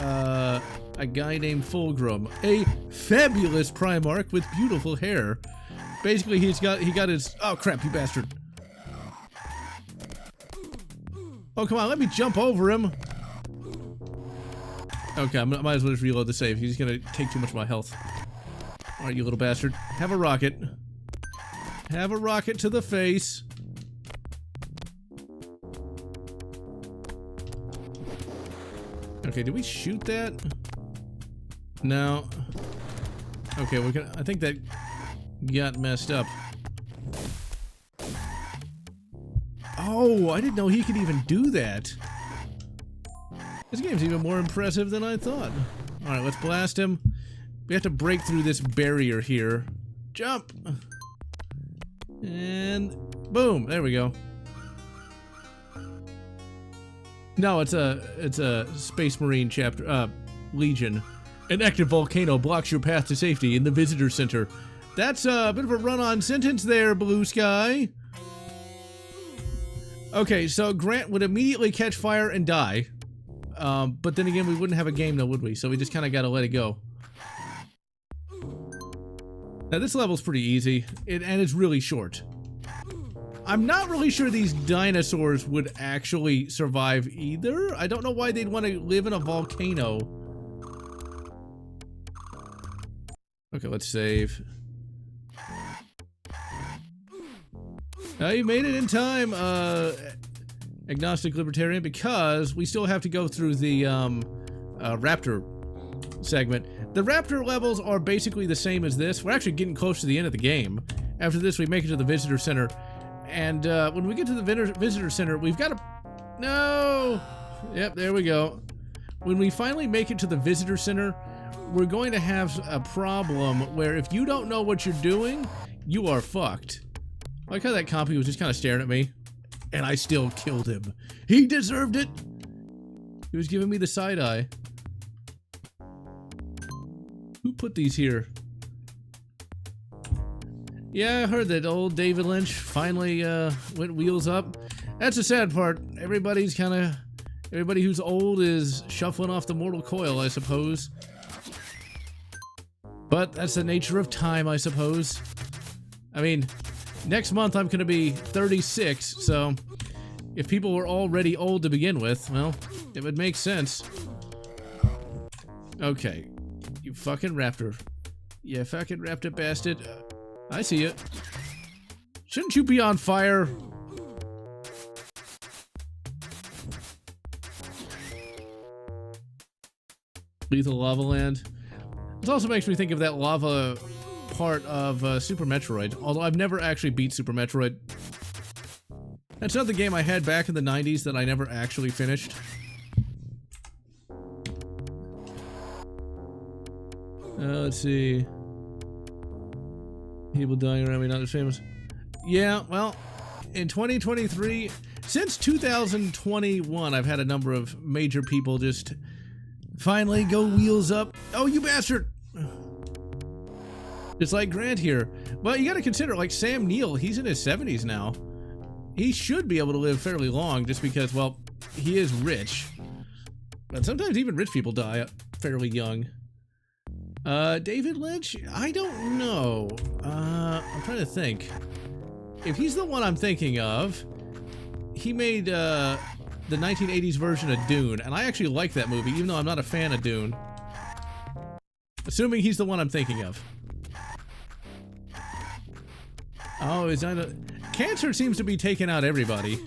a guy named Fulgrim, a fabulous Primarch with beautiful hair. Basically, he got his. Oh crap, you bastard! Oh come on, let me jump over him. Okay, I might as well just reload the save. He's gonna take too much of my health. All right, you little bastard. Have a rocket. Have a rocket to the face. Okay, did we shoot that? No. Okay, we're gonna. I think that got messed up. Oh, I didn't know he could even do that. This game's even more impressive than I thought. Alright, let's blast him. We have to break through this barrier here. Jump! And boom, there we go. No, it's a Space Marine chapter, Legion. An active volcano blocks your path to safety in the visitor center. That's a bit of a run-on sentence there, Blue Sky. Okay, so Grant would immediately catch fire and die. But then again, we wouldn't have a game though, would we? So we just kind of got to let it go. Now this level's pretty easy, and it's really short. I'm not really sure these dinosaurs would actually survive either. I don't know why they'd want to live in a volcano. Okay, let's save. You made it in time, Agnostic Libertarian, because we still have to go through the Raptor segment. The Raptor levels are basically the same as this. We're actually getting close to the end of the game. After this, we make it to the Visitor Center. And when we get to the Visitor Center, we've got to... No! Yep, there we go. When we finally make it to the Visitor Center, we're going to have a problem where if you don't know what you're doing, you are fucked. I like how that compy was just kind of staring at me. And I still killed him. He deserved it! He was giving me the side eye. Who put these here? Yeah, I heard that old David Lynch finally went wheels up. That's the sad part. Everybody who's old is shuffling off the mortal coil, I suppose. But that's the nature of time, I suppose. I mean, next month I'm gonna be 36, so if people were already old to begin with, well, it would make sense. Okay, you fucking raptor. You fucking raptor bastard. I see it. Shouldn't you be on fire? Lethal Lava Land. This also makes me think of that lava part of Super Metroid, although I've never actually beat Super Metroid. That's another game I had back in the 90s that I never actually finished. Let's see. People dying around me, not as famous. Yeah, well, in 2023, since 2021, I've had a number of major people just finally go wheels up. Oh, you bastard! It's like Grant here. Well, you gotta consider, like Sam Neill, he's in his 70s now. He should be able to live fairly long just because, well, he is rich. But sometimes even rich people die fairly young. David Lynch? I don't know. I'm trying to think. If he's the one I'm thinking of, he made, the 1980s version of Dune, and I actually like that movie, even though I'm not a fan of Dune. Assuming he's the one I'm thinking of. Oh, is that a... Cancer seems to be taking out everybody.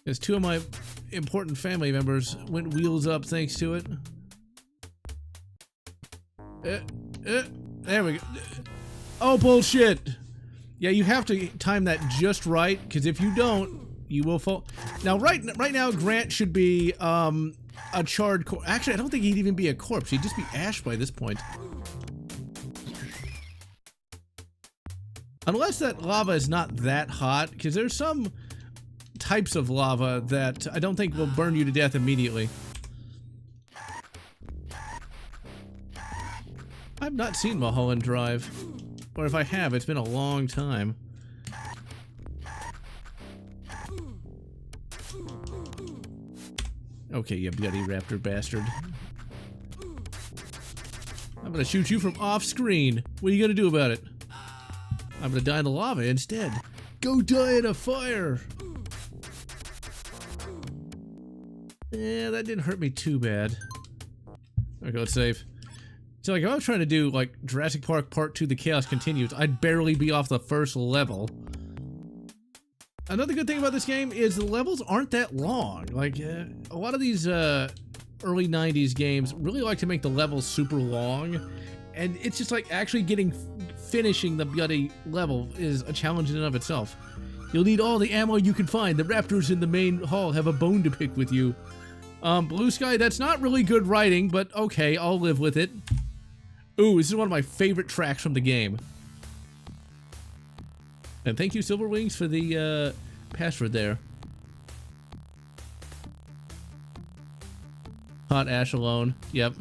Because 2 of my important family members went wheels up thanks to it. There we go. Oh, bullshit! Yeah, you have to time that just right, because if you don't, you will fall. Now, right now, Grant should be a charred corpse. Actually, I don't think he'd even be a corpse. He'd just be ash by this point. Unless that lava is not that hot, because there's some types of lava that I don't think will burn you to death immediately. I've not seen Mulholland Drive. Or if I have, it's been a long time. Okay, you bloody raptor bastard. I'm gonna shoot you from off screen. What are you gonna do about it? I'm gonna die in the lava instead. Go die in a fire! Yeah, that didn't hurt me too bad. Okay, let's save. So, like, if I was trying to do, like, Jurassic Park Part 2 The Chaos Continues, I'd barely be off the first level. Another good thing about this game is the levels aren't that long. Like, a lot of these early 90s games really like to make the levels super long, and it's just like actually finishing the bloody level is a challenge in and of itself. You'll need all the ammo you can find. The raptors in the main hall have a bone to pick with you. Blue Sky, that's not really good writing, but okay, I'll live with it. Ooh, this is one of my favorite tracks from the game. And thank you, Silver Wings, for the password there. Hot Ash Alone. Yep.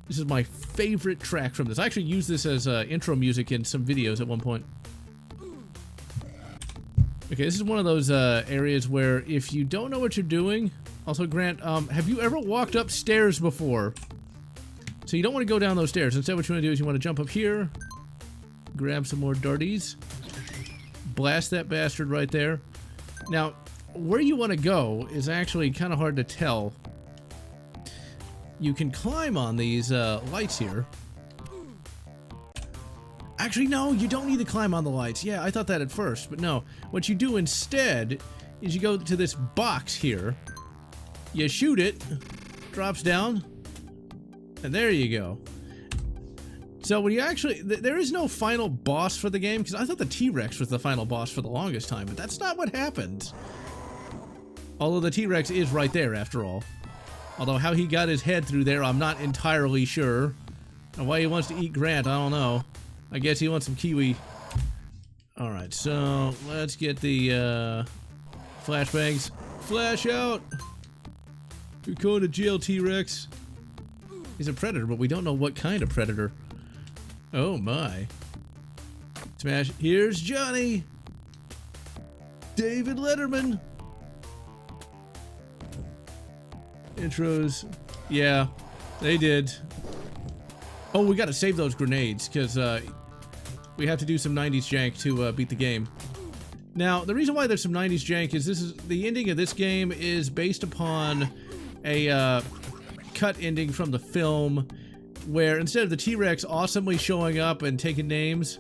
This is my favorite track from this. I actually used this as intro music in some videos at one point. Okay, this is one of those areas where if you don't know what you're doing... Also, Grant, have you ever walked upstairs before? So you don't want to go down those stairs. Instead, what you want to do is you want to jump up here, grab some more darties, blast that bastard right there. Now, where you want to go is actually kind of hard to tell. You can climb on these lights here. Actually, no, you don't need to climb on the lights. Yeah, I thought that at first, but no. What you do instead is you go to this box here. You shoot it, drops down, and there you go. So when you actually... there is no final boss for the game, because I thought the T-Rex was the final boss for the longest time, but that's not what happened. Although the T-Rex is right there, after all. Although how he got his head through there, I'm not entirely sure. And why he wants to eat Grant, I don't know. I guess he wants some kiwi. Alright, so let's get the flashbangs. Flash out! You're going to jail, T-Rex. He's a predator, but we don't know what kind of predator. Oh my. Smash. Here's Johnny! David Letterman! Intros. Yeah, they did. Oh, we gotta save those grenades, because we have to do some 90s jank to beat the game. Now, the reason why there's some 90s jank is the ending of this game is based upon a cut ending from the film where instead of the T-Rex awesomely showing up and taking names,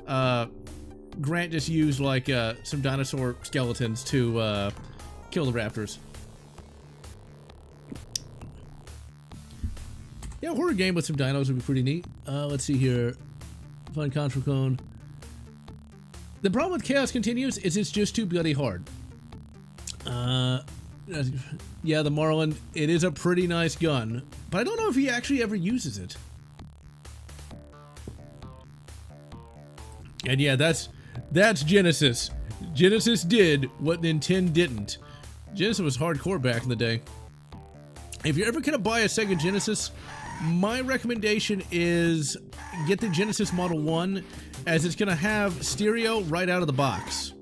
Grant just used like some dinosaur skeletons to kill the raptors. Yeah, a horror game with some dinos would be pretty neat. Let's see here. Find Contra Cone. The problem with Chaos Continues is it's just too bloody hard. Yeah, the Marlin, it is a pretty nice gun, but I don't know if he actually ever uses it. And yeah, that's Genesis. Genesis did what Nintendo didn't. Genesis was hardcore back in the day. If you're ever gonna buy a Sega Genesis, my recommendation is get the Genesis Model 1, as it's gonna have stereo right out of the box.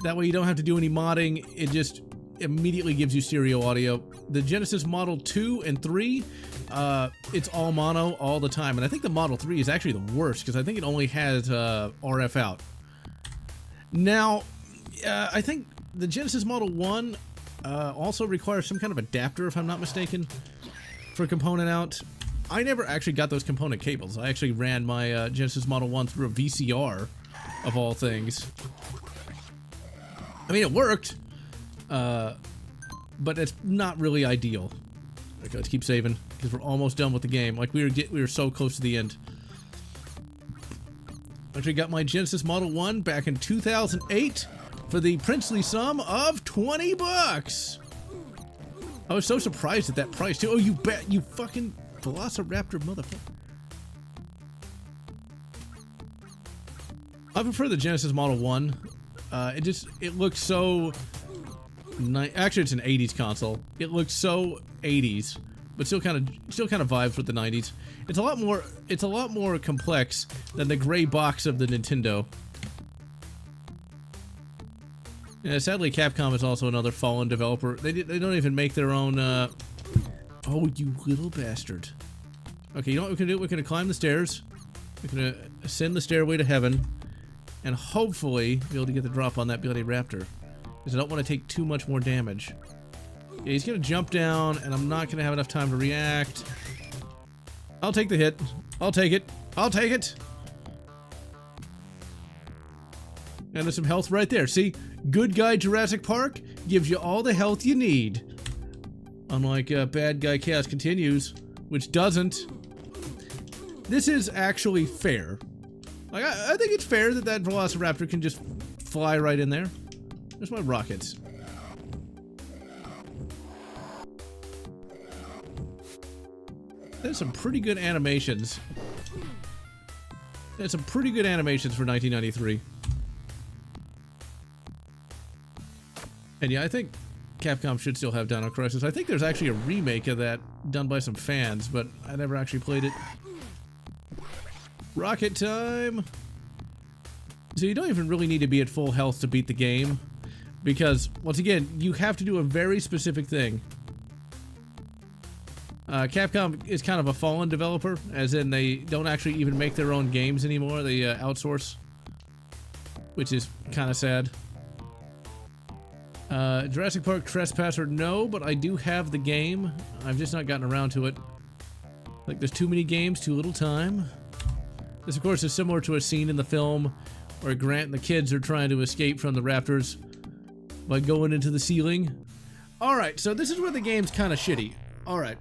That way you don't have to do any modding, it just immediately gives you stereo audio. The Genesis Model 2 and 3, it's all mono all the time, and I think the Model 3 is actually the worst, because I think it only has RF out. Now, I think the Genesis Model 1 also requires some kind of adapter, if I'm not mistaken, for component out. I never actually got those component cables. I actually ran my Genesis Model 1 through a VCR, of all things. I mean, it worked, but it's not really ideal. Okay, let's keep saving, because we're almost done with the game. Like, we were so close to the end. Actually got my Genesis Model 1 back in 2008 for the princely sum of 20 bucks. I was so surprised at that price, too. Oh, you bet, you fucking Velociraptor motherfucker. I prefer the Genesis Model 1. It looks so actually it's an 80s console. It looks so 80s, but still kind of vibes with the 90s. It's a lot more complex than the gray box of the Nintendo. Yeah, sadly Capcom is also another fallen developer. They don't even make their own oh, you little bastard. Okay, you know what we can do? We're gonna climb the stairs. We're gonna ascend the stairway to heaven, and hopefully be able to get the drop on that bloody raptor. Because I don't want to take too much more damage. Yeah, he's gonna jump down, and I'm not gonna have enough time to react. I'll take the hit. I'll take it. I'll take it! And there's some health right there. See? Good guy Jurassic Park gives you all the health you need. Unlike bad guy Chaos Continues, which doesn't. This is actually fair. Like, I think it's fair that that Velociraptor can just fly right in there. There's my rockets. There's some pretty good animations. There's some pretty good animations for 1993. And yeah, I think Capcom should still have Dino Crisis. I think there's actually a remake of that done by some fans, but I never actually played it. Rocket time! So you don't even really need to be at full health to beat the game, because, once again, you have to do a very specific thing. Capcom is kind of a fallen developer, as in they don't actually even make their own games anymore. They outsource, which is kind of sad. Jurassic Park Trespasser, no, but I do have the game. I've just not gotten around to it. Like, there's too many games, too little time. This, of course, is similar to a scene in the film where Grant and the kids are trying to escape from the raptors by going into the ceiling. Alright, so this is where the game's kind of shitty. Alright.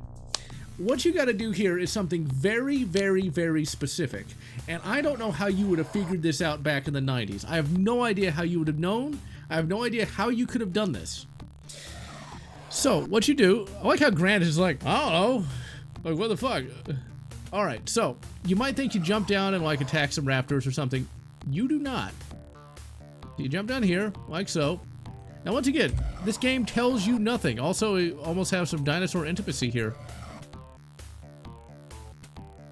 What you gotta do here is something very, very, very specific. And I don't know how you would have figured this out back in the 90s. I have no idea how you would have known. I have no idea how you could have done this. So, what you do... I like how Grant is like, I don't know. Like, what the fuck? Alright, so, you might think you jump down and, like, attack some raptors or something. You do not. You jump down here, like so. Now, once again, this game tells you nothing. Also, we almost have some dinosaur intimacy here.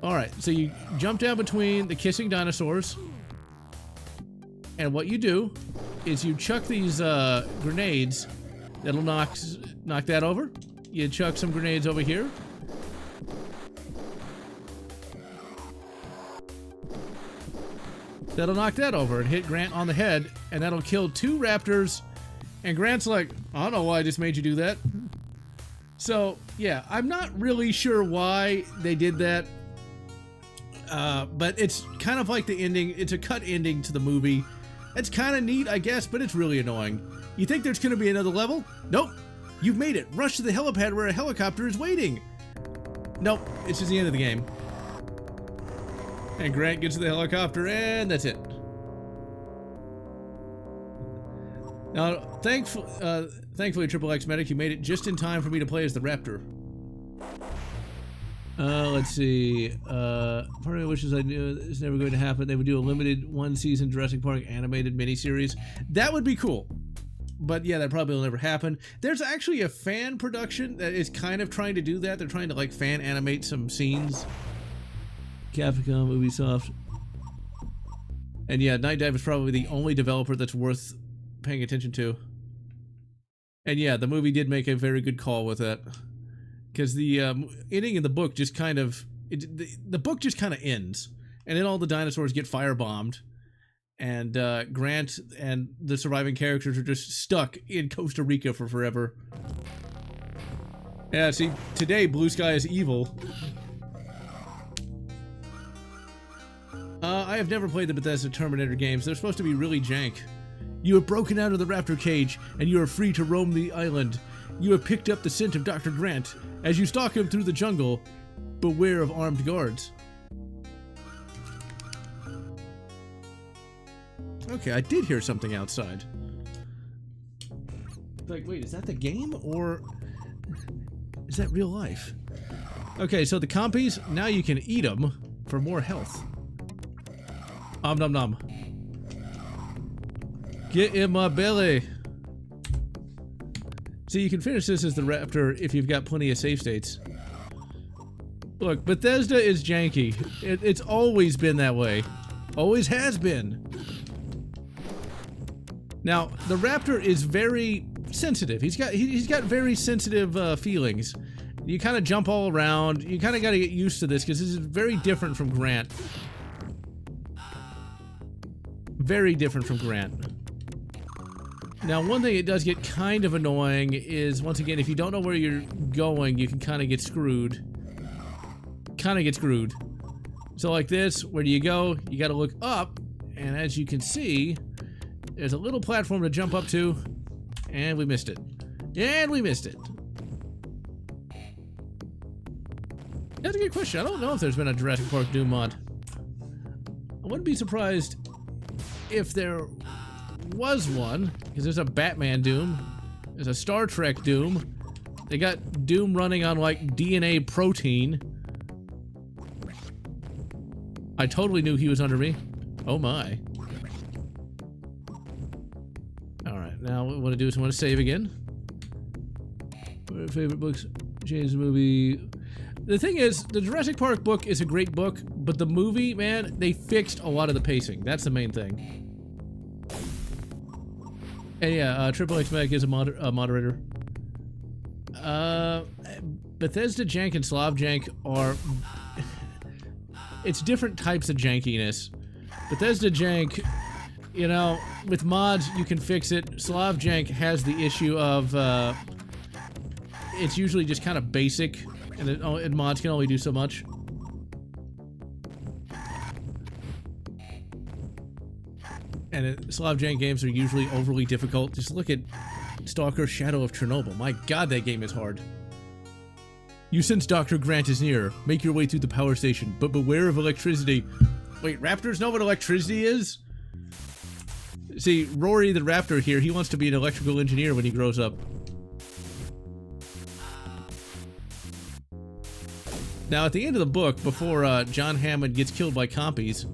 Alright, so you jump down between the kissing dinosaurs. And what you do is you chuck these grenades that'll knock that over. You chuck some grenades over here. That'll knock that over and hit Grant on the head, and that'll kill 2 raptors. And Grant's like, I don't know why I just made you do that. So, yeah, I'm not really sure why they did that. But it's kind of like the ending. It's a cut ending to the movie. It's kind of neat, I guess, but it's really annoying. You think there's going to be another level? Nope. You've made it. Rush to the helipad where a helicopter is waiting. Nope. It's just the end of the game. And Grant gets to the helicopter, and that's it. Now, thankfully, Triple X Medic, you made it just in time for me to play as the Raptor. Let's see. Part of me wishes I knew it's never going to happen. They would do a limited 1-season Jurassic Park animated miniseries. That would be cool. But yeah, that probably will never happen. There's actually a fan production that is kind of trying to do that. They're trying to, like, fan animate some scenes. Capcom, Ubisoft. And yeah, Night Dive is probably the only developer that's worth paying attention to. And yeah, the movie did make a very good call with that. Because the ending in the book just kind of... the book just kind of ends. And then all the dinosaurs get firebombed. and Grant and the surviving characters are just stuck in Costa Rica for forever. Yeah, see, today Blue Sky is evil. I have never played the Bethesda Terminator games. They're supposed to be really jank. You have broken out of the raptor cage, and you are free to roam the island. You have picked up the scent of Dr. Grant. As you stalk him through the jungle, beware of armed guards. Okay, I did hear something outside. Like, wait, is that the game, or is that real life? Okay, so the compies, now you can eat them for more health. Om nom nom. Get in my belly. So you can finish this as the raptor if you've got plenty of save states. Look, Bethesda is janky. It's always been that way. Always has been. Now, the raptor is very sensitive. He's got very sensitive feelings. You kind of jump all around. You kind of got to get used to this because this is very different from Grant. Very different from Grant. Now, one thing it does get kind of annoying is, once again, if you don't know where you're going, you can kind of get screwed. So like this, where do you go? You got to look up, and as you can see, there's a little platform to jump up to, and we missed it. And we missed it. That's a good question. I don't know if there's been a Jurassic Park Doom mod. I wouldn't be surprised if there was one, because there's a Batman Doom, there's a Star Trek Doom, they got Doom running on like DNA protein. I totally knew he was under me. Oh my. Alright, now what I want to do is I want to save again. Favorite books, change the movie. The thing is, the Jurassic Park book is a great book, but the movie, man, they fixed a lot of the pacing. That's the main thing. And yeah, Triple X Mag is a moderator. Bethesda Jank and Slav Jank are... It's different types of jankiness. Bethesda Jank, you know, with mods you can fix it. Slav Jank has the issue of... it's usually just kind of basic, and mods can only do so much. And Slav Jank games are usually overly difficult. Just look at Stalker Shadow of Chernobyl. My god, that game is hard. You sense Dr. Grant is near. Make your way through the power station, but beware of electricity. Wait, raptors know what electricity is? See, Rory the raptor here, he wants to be an electrical engineer when he grows up. Now, at the end of the book, before John Hammond gets killed by compies,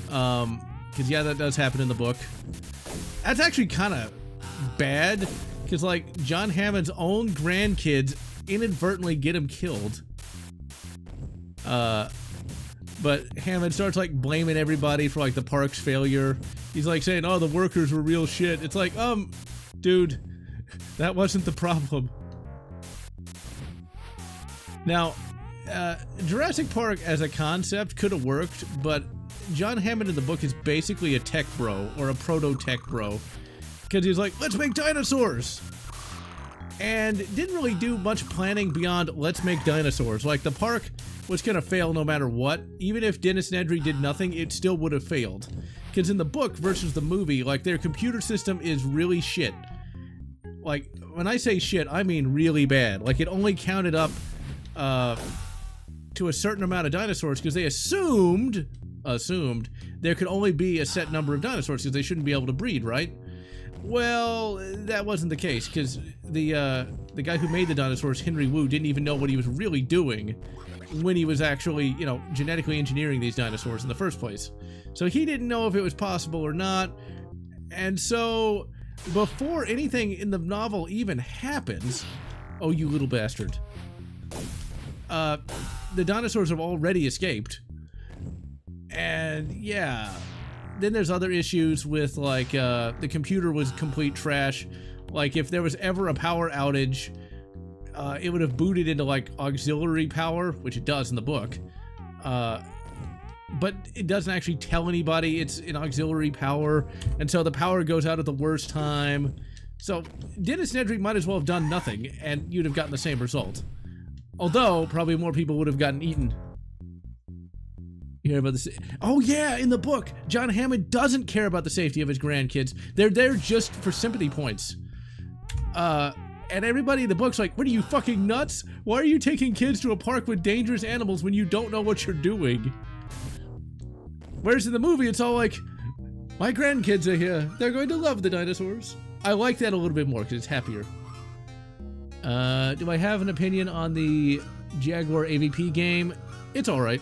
because yeah, that does happen in the book. That's actually kind of bad, because like John Hammond's own grandkids inadvertently get him killed. But Hammond starts like blaming everybody for like the park's failure. He's like saying, "Oh, the workers were real shit." It's like, dude, that wasn't the problem. Now, Jurassic Park as a concept could have worked, but John Hammond in the book is basically a tech bro, or a proto-tech bro. Because he's like, let's make dinosaurs! And didn't really do much planning beyond, let's make dinosaurs. Like, the park was gonna fail no matter what. Even if Dennis Nedry did nothing, it still would have failed. Because in the book versus the movie, like, their computer system is really shit. Like, when I say shit, I mean really bad. Like, it only counted up, to a certain amount of dinosaurs because they assumed there could only be a set number of dinosaurs because they shouldn't be able to breed, right? Well, that wasn't the case because the guy who made the dinosaurs, Henry Wu, didn't even know what he was really doing when he was actually, you know, genetically engineering these dinosaurs in the first place. So he didn't know if it was possible or not. And so before anything in the novel even happens, oh, you little bastard. The dinosaurs have already escaped. And yeah, then there's other issues with like, the computer was complete trash. Like if there was ever a power outage, it would have booted into like auxiliary power, which it does in the book. but it doesn't actually tell anybody it's an auxiliary power, and so the power goes out at the worst time. So Dennis Nedry might as well have done nothing, and you'd have gotten the same result. Although, probably more people would have gotten eaten. You hear about this? Oh yeah, in the book, John Hammond doesn't care about the safety of his grandkids. They're there just for sympathy points. And everybody in the book's like, what are you, fucking nuts? Why are you taking kids to a park with dangerous animals when you don't know what you're doing? Whereas in the movie, it's all like, my grandkids are here. They're going to love the dinosaurs. I like that a little bit more because it's happier. Do I have an opinion on the Jaguar AVP game? It's alright.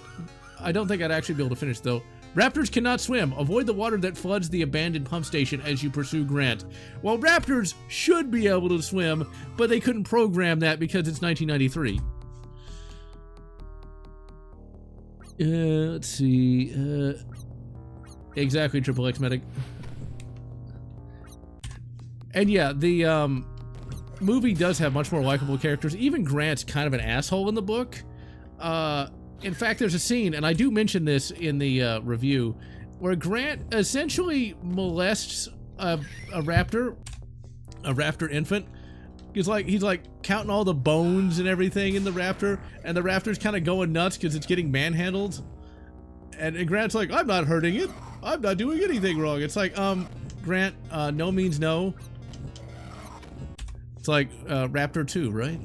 I don't think I'd actually be able to finish though. Raptors cannot swim. Avoid the water that floods the abandoned pump station as you pursue Grant. Well, raptors should be able to swim, but they couldn't program that because it's 1993. Let's see. Exactly, Triple X Medic. And yeah, the movie does have much more likable characters. Even Grant's kind of an asshole in the book. In fact, there's a scene, and I do mention this in the review, where Grant essentially molests a raptor infant. He's like counting all the bones and everything in the raptor, and the raptor's kind of going nuts because it's getting manhandled. And Grant's like, I'm not hurting it. I'm not doing anything wrong. It's like, Grant, no means no. It's like Raptor 2, right?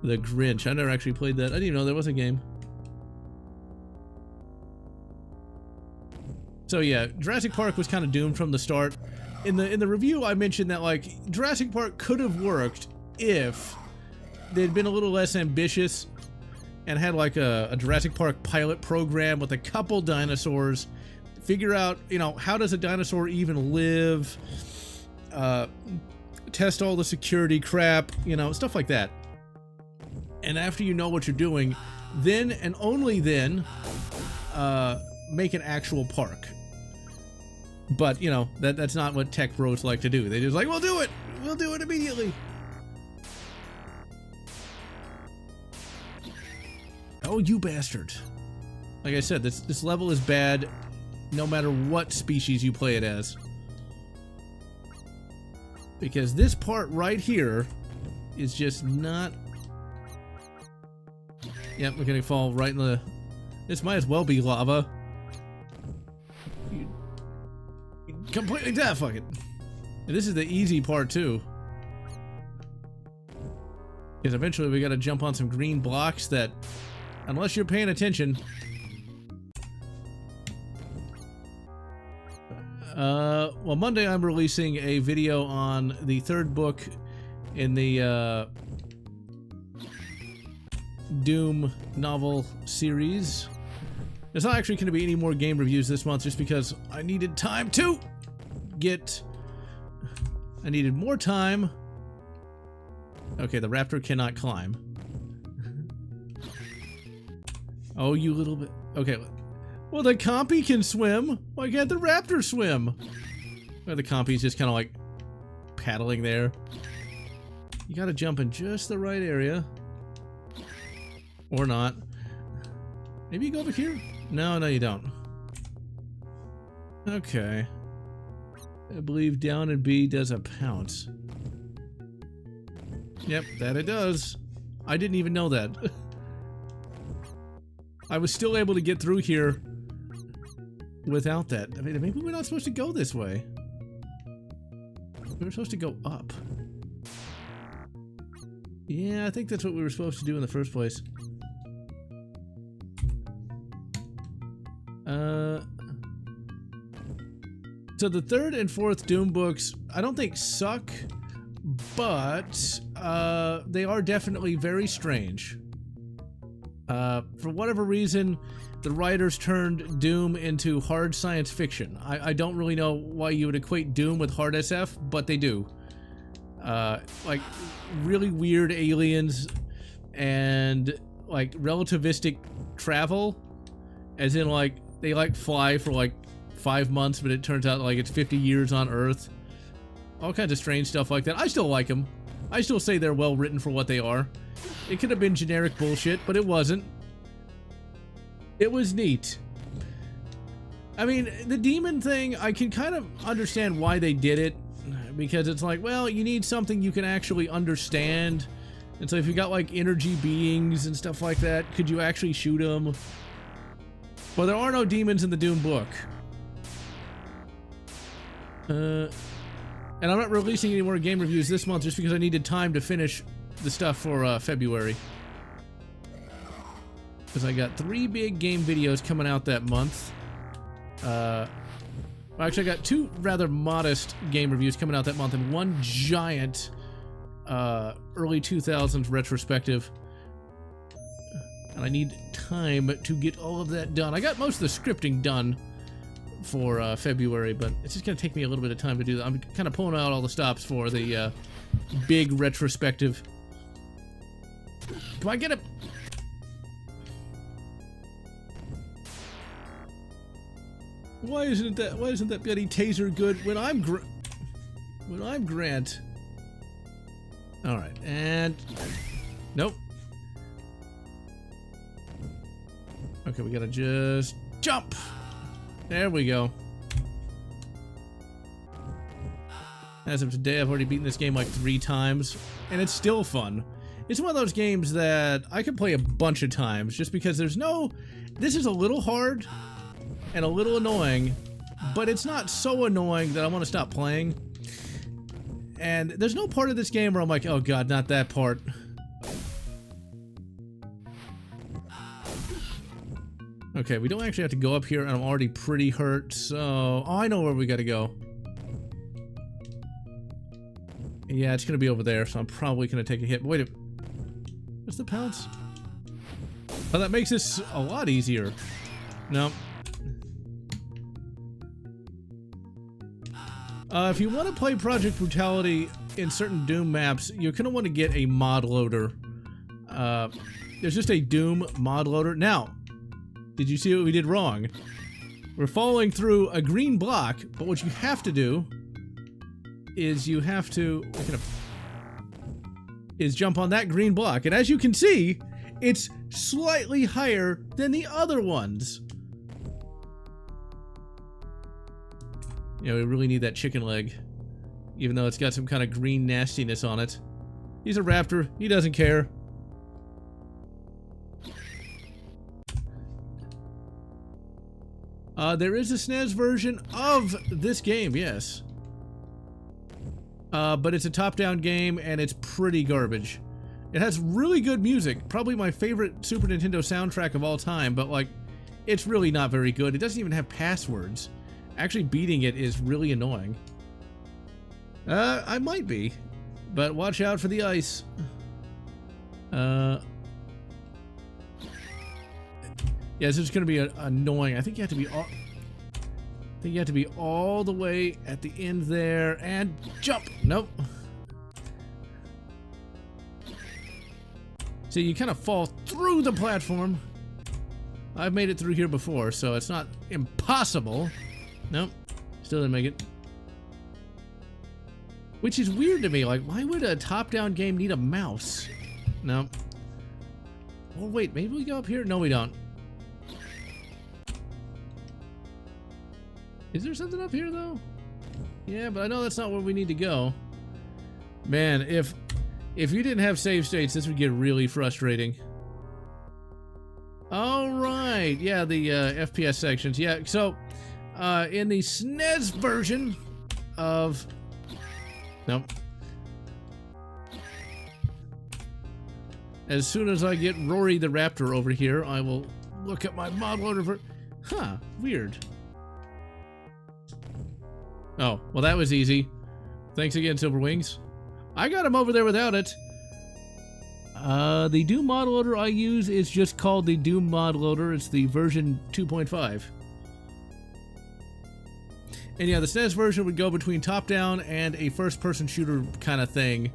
The Grinch. I never actually played that. I didn't even know there was a game. So yeah, Jurassic Park was kind of doomed from the start. In the review, I mentioned that like Jurassic Park could have worked if they'd been a little less ambitious and had like a Jurassic Park pilot program with a couple dinosaurs. Figure out, you know, how does a dinosaur even live? Test all the security crap, you know, stuff like that. And after you know what you're doing, then and only then, make an actual park. But, you know, that's not what tech bros like to do. They just like, we'll do it! We'll do it immediately! Oh, you bastard. Like I said, this level is bad no matter what species you play it as. Because this part right here is just not... Yep, we're gonna fall right in the... This might as well be lava. You completely dead, fuck it. And this is the easy part too. Because eventually we gotta jump on some green blocks that, unless you're paying attention... well, Monday I'm releasing a video on the third book in the, Doom novel series. There's not actually going to be any more game reviews this month just because I needed time to get... I needed more time. Okay, the raptor cannot climb. Oh, you little bit... Okay, well, the compy can swim. Why can't the raptor swim? Well, the compy's just kind of like paddling there. You gotta jump in just the right area. Or not. Maybe you go over here? No, you don't. Okay. I believe down and B does a pounce. Yep, that it does. I didn't even know that. I was still able to get through here without that. I mean, maybe we're not supposed to go this way. We were supposed to go up. Yeah, I think that's what we were supposed to do in the first place. So the third and fourth Doom books, I don't think suck, but they are definitely very strange. For whatever reason, the writers turned Doom into hard science fiction. I don't really know why you would equate Doom with hard SF, but they do. Like, really weird aliens and, like, relativistic travel. As in, like, they, like, fly for, like, 5 months, but it turns out, like, it's 50 years on Earth. All kinds of strange stuff like that. I still like them. I still say they're well written for what they are. It could have been generic bullshit, but it wasn't. It was neat. I mean, the demon thing, I can kind of understand why they did it, because it's like, well, you need something you can actually understand. And so if you got like energy beings and stuff like that, could you actually shoot them? Well, there are no demons in the Doom book. And I'm not releasing any more game reviews this month just because I needed time to finish the stuff for February. Because I got 3 big game videos coming out that month. Well, actually, I got 2 rather modest game reviews coming out that month and 1 giant early 2000s retrospective. And I need time to get all of that done. I got most of the scripting done for February, but it's just going to take me a little bit of time to do that. I'm kind of pulling out all the stops for the big retrospective. Do I get it? Why isn't that bloody taser good when I'm Grant? All right, and nope. Okay, we gotta just jump. There we go. As of today, I've already beaten this game like 3 times, and it's still fun. It's one of those games that I can play a bunch of times just because there's no... This is a little hard and a little annoying, but it's not so annoying that I want to stop playing. And there's no part of this game where I'm like, oh god, not that part. Okay, we don't actually have to go up here, and I'm already pretty hurt, so... Oh, I know where we gotta go. Yeah, it's gonna be over there, so I'm probably gonna take a hit. Wait a... What's the pounce? Oh, that makes this a lot easier. No. If you want to play Project Brutality in certain Doom maps, you're gonna want to get a mod loader. There's just a Doom mod loader. Now, did you see what we did wrong? We're following through a green block, but what you have to do is you have to jump on that green block. And as you can see, it's slightly higher than the other ones. Yeah, we really need that chicken leg, even though it's got some kind of green nastiness on it. He's a raptor. He doesn't care. There is a SNES version of this game, yes. But it's a top-down game, and it's pretty garbage. It has really good music, probably my favorite Super Nintendo soundtrack of all time, but, like, it's really not very good. It doesn't even have passwords. Actually beating it is really annoying. I might be, but watch out for the ice. Yeah, this is going to be annoying. I think you have to be all the way at the end there and jump. Nope. See, you kind of fall through the platform. I've made it through here before, so it's not impossible. Nope. Still didn't make it. Which is weird to me. Like, why would a top-down game need a mouse? No. Oh, wait. Maybe we go up here? No, we don't. Is there something up here, though? Yeah, but I know that's not where we need to go. Man, if you didn't have save states, this would get really frustrating. All right. Yeah, the FPS sections. Yeah, so... in the SNES version of... Nope. As soon as I get Rory the Raptor over here, I will look at my mod loader for... Huh, weird. Oh, well that was easy. Thanks again, Silver Wings. I got him over there without it. The Doom mod loader I use is just called the Doom mod loader. It's the version 2.5. And yeah, the SNES version would go between top-down and a first-person shooter kind of thing.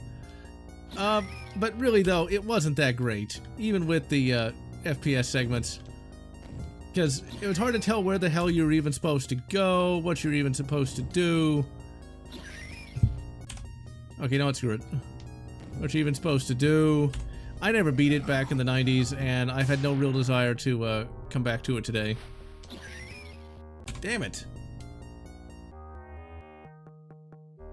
But really, though, it wasn't that great, even with the FPS segments. Because it was hard to tell where the hell you were even supposed to go, what you're even supposed to do. Okay, no, screw it. What you're even supposed to do. I never beat it back in the 90s, and I've had no real desire to come back to it today. Damn it.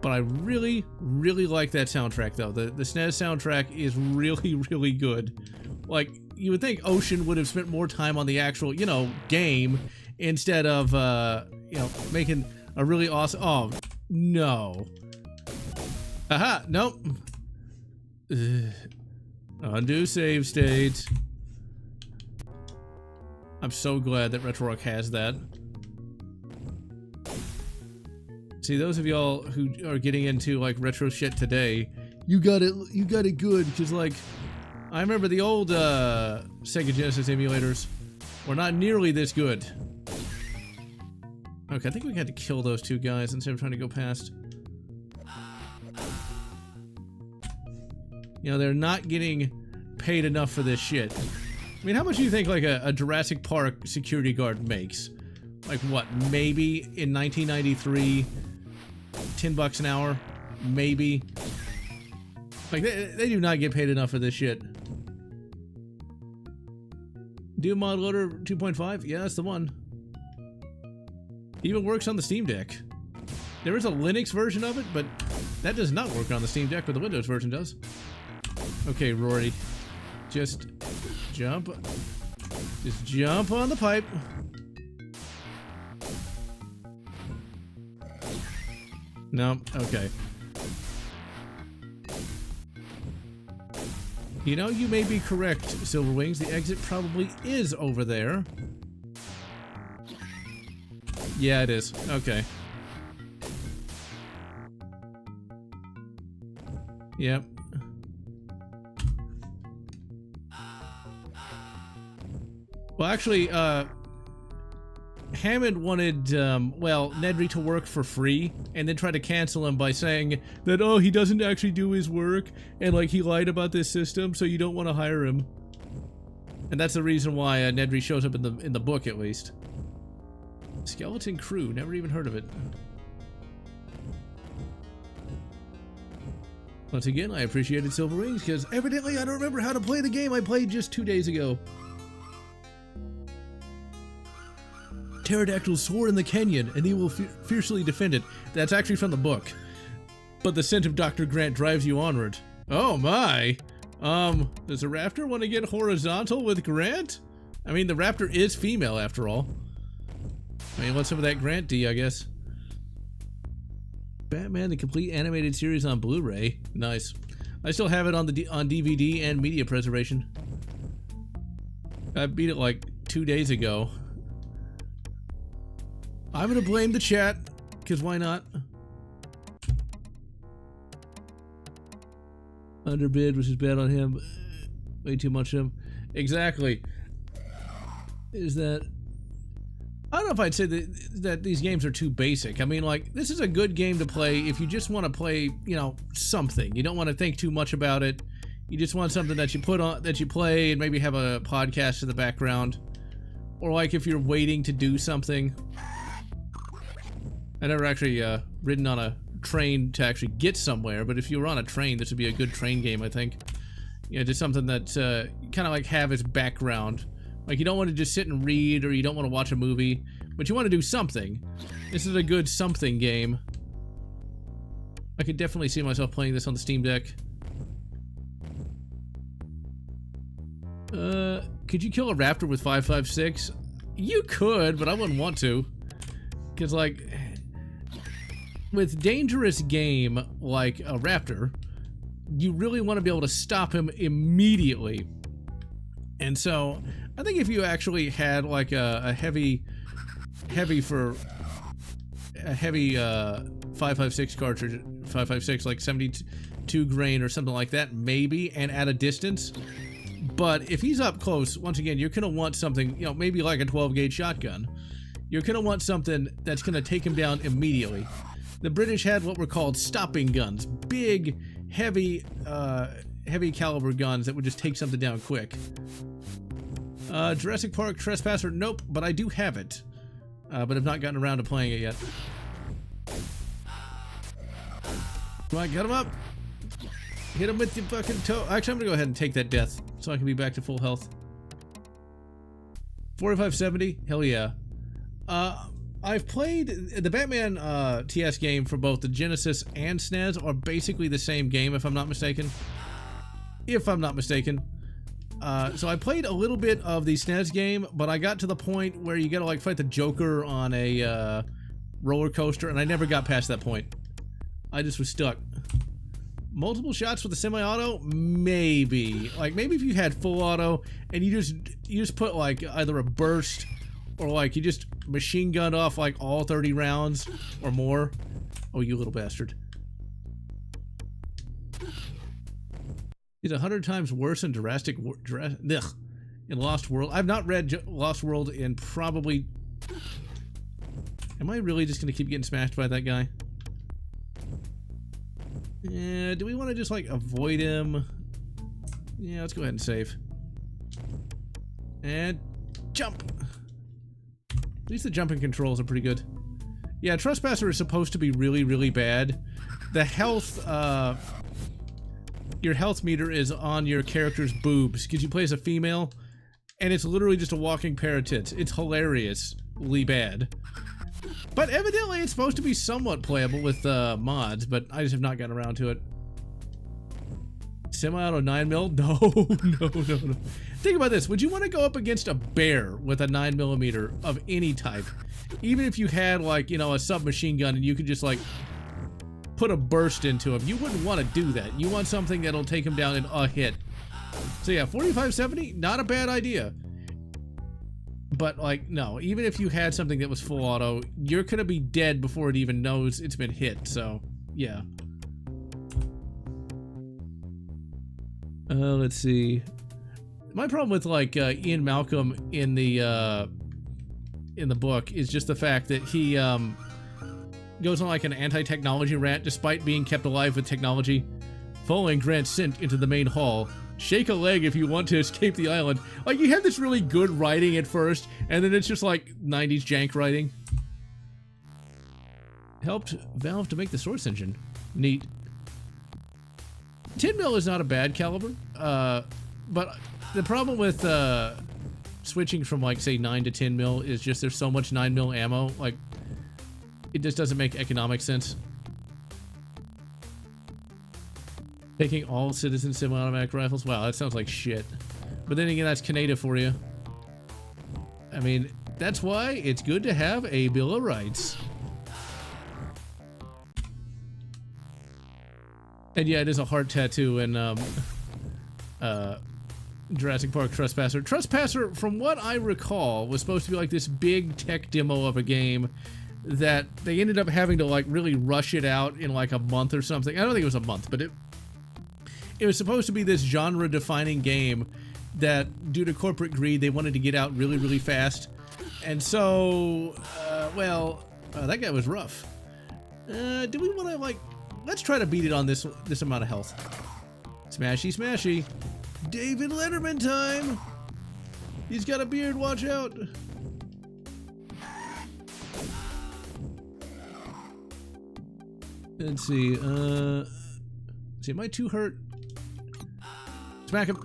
But I really, really like that soundtrack, though. The SNES soundtrack is really, really good. Like, you would think Ocean would have spent more time on the actual, you know, game instead of, you know, making a really awesome... Oh, no. Aha, nope. Undo save state. I'm so glad that RetroRock has that. See, those of y'all who are getting into like retro shit today, you got it good, because like I remember the old Sega Genesis emulators were not nearly this good. Okay, I think we had to kill those two guys instead of trying to go past. You know, they're not getting paid enough for this shit. I mean, how much do you think like a Jurassic Park security guard makes? Like what, maybe in 1993, $10 an hour? Maybe. Like, they do not get paid enough for this shit. Do Mod Loader 2.5? Yeah, that's the one. Even works on the Steam Deck. There is a Linux version of it, but that does not work on the Steam Deck, but the Windows version does. Okay, Rory. Just jump. Just jump on the pipe. No, okay. You know, you may be correct, Silverwings. The exit probably is over there. Yeah, it is. Okay. Yep. Well, actually, Hammond wanted, well, Nedry to work for free, and then tried to cancel him by saying that, oh, he doesn't actually do his work, and, like, he lied about this system, so you don't want to hire him. And that's the reason why Nedry shows up in the book, at least. Skeleton Crew, never even heard of it. Once again, I appreciated Silver Rings, because evidently I don't remember how to play the game I played just 2 days ago. Pterodactyls soar in the canyon, and he will fiercely defend it. That's actually from the book. But the scent of Dr. Grant drives you onward. Oh my! Does the raptor want to get horizontal with Grant? I mean, the raptor is female after all. I mean, what's some of that Grant D, I guess? Batman, the complete animated series on Blu-ray. Nice. I still have it on on DVD and media preservation. I beat it like 2 days ago. I'm gonna blame the chat, because why not? Underbid, which is bad on him. Way too much of him. Exactly. Is that... I don't know if I'd say that these games are too basic. I mean, like, this is a good game to play if you just want to play, you know, something. You don't want to think too much about it. You just want something that you put on, that you play, and maybe have a podcast in the background. Or like if you're waiting to do something. I never actually ridden on a train to actually get somewhere, but if you were on a train, this would be a good train game, I think. Yeah, just something that kind of like have as background. Like, you don't want to just sit and read, or you don't want to watch a movie, but you want to do something. This is a good something game. I could definitely see myself playing this on the Steam Deck. Could you kill a raptor with 5.56? You could, but I wouldn't want to. Because, like... with dangerous game like a raptor, you really want to be able to stop him immediately. And so, I think if you actually had like a heavy 5.56 cartridge, 5.56 like 72 grain or something like that, maybe, and at a distance. But if he's up close, once again, you're gonna want something, you know, maybe like a 12 gauge shotgun. You're gonna want something that's gonna take him down immediately. The British had what were called stopping guns. Big, heavy caliber guns that would just take something down quick. Jurassic Park Trespasser, nope, but I do have it. But I've not gotten around to playing it yet. Come on, get him up! Hit him with your fucking toe. Actually, I'm gonna go ahead and take that death, so I can be back to full health. 4570, hell yeah. I've played the Batman TS game for both the Genesis and SNES are basically the same game, if I'm not mistaken. So I played a little bit of the SNES game, but I got to the point where you gotta like fight the Joker on a roller coaster, and I never got past that point. I just was stuck. Multiple shots with the semi-auto? Maybe. Like maybe if you had full auto and you just put like either a burst or like you just machine gunned off like all 30 rounds or more. Oh, you little bastard. It's 100 times worse than in Lost World. I've not read Lost World in probably... Am I really just going to keep getting smashed by that guy? Yeah, do we want to just like avoid him? Yeah, let's go ahead and save. And jump! At least the jumping controls are pretty good. Yeah, Trespasser is supposed to be really, really bad. The health, your health meter is on your character's boobs, because you play as a female, and it's literally just a walking pair of tits. It's hilariously bad. But evidently it's supposed to be somewhat playable with mods, but I just have not gotten around to it. Semi-auto 9mm? No. Think about this. Would you want to go up against a bear with a 9mm of any type? Even if you had, like, you know, a submachine gun and you could just, like, put a burst into him. You wouldn't want to do that. You want something that'll take him down in a hit. So yeah, 4570, not a bad idea. But, like, no. Even if you had something that was full auto, you're gonna be dead before it even knows it's been hit. So, yeah. Let's see. My problem with like Ian Malcolm in the book is just the fact that he goes on like an anti-technology rant despite being kept alive with technology. Following Grant's sent into the main hall. Shake a leg if you want to escape the island. Like you have this really good writing at first, and then it's just like 90s jank writing. Helped Valve to make the Source engine. Neat. 10mm is not a bad caliber, but the problem with switching from like say 9 to 10mm is just there's so much 9mm ammo, like it just doesn't make economic sense. Taking all citizen semi-automatic rifles, wow, that sounds like shit. But then again, that's Canada for you. I mean, that's why it's good to have a Bill of Rights. And yeah, it is a heart tattoo in Jurassic Park Trespasser. Trespasser, from what I recall, was supposed to be like this big tech demo of a game that they ended up having to like really rush it out in like a month or something. I don't think it was a month, but it was supposed to be this genre-defining game that, due to corporate greed, they wanted to get out really, really fast. And so, that guy was rough. Do we want to like... Let's try to beat it on this amount of health. Smashy, smashy. David Letterman time! He's got a beard, watch out! Let's see, am I too hurt? Smack him.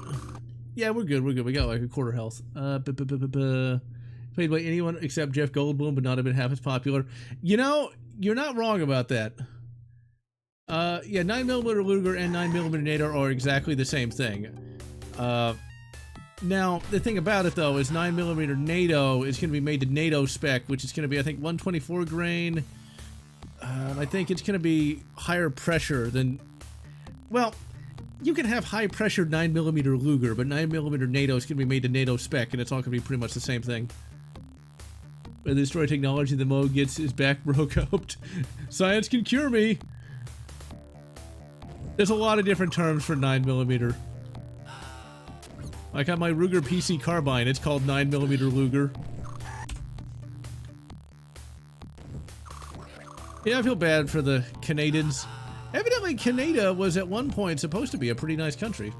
Yeah, we're good, We got like a quarter health. Played by anyone except Jeff Goldblum, but not have been half as popular. You know, you're not wrong about that. Yeah, 9mm Luger and 9mm NATO are exactly the same thing. Now, the thing about it, though, is 9mm NATO is going to be made to NATO spec, which is going to be, I think, 124 grain. I think it's going to be higher pressure than... Well, you can have high-pressure 9mm Luger, but 9mm NATO is going to be made to NATO spec, and it's all going to be pretty much the same thing. By the destroy technology, the Mo gets his back broke up. Science can cure me! There's a lot of different terms for 9mm. Like on my Ruger PC carbine, it's called 9mm Luger. Yeah, I feel bad for the Canadians. Evidently, Canada was at one point supposed to be a pretty nice country.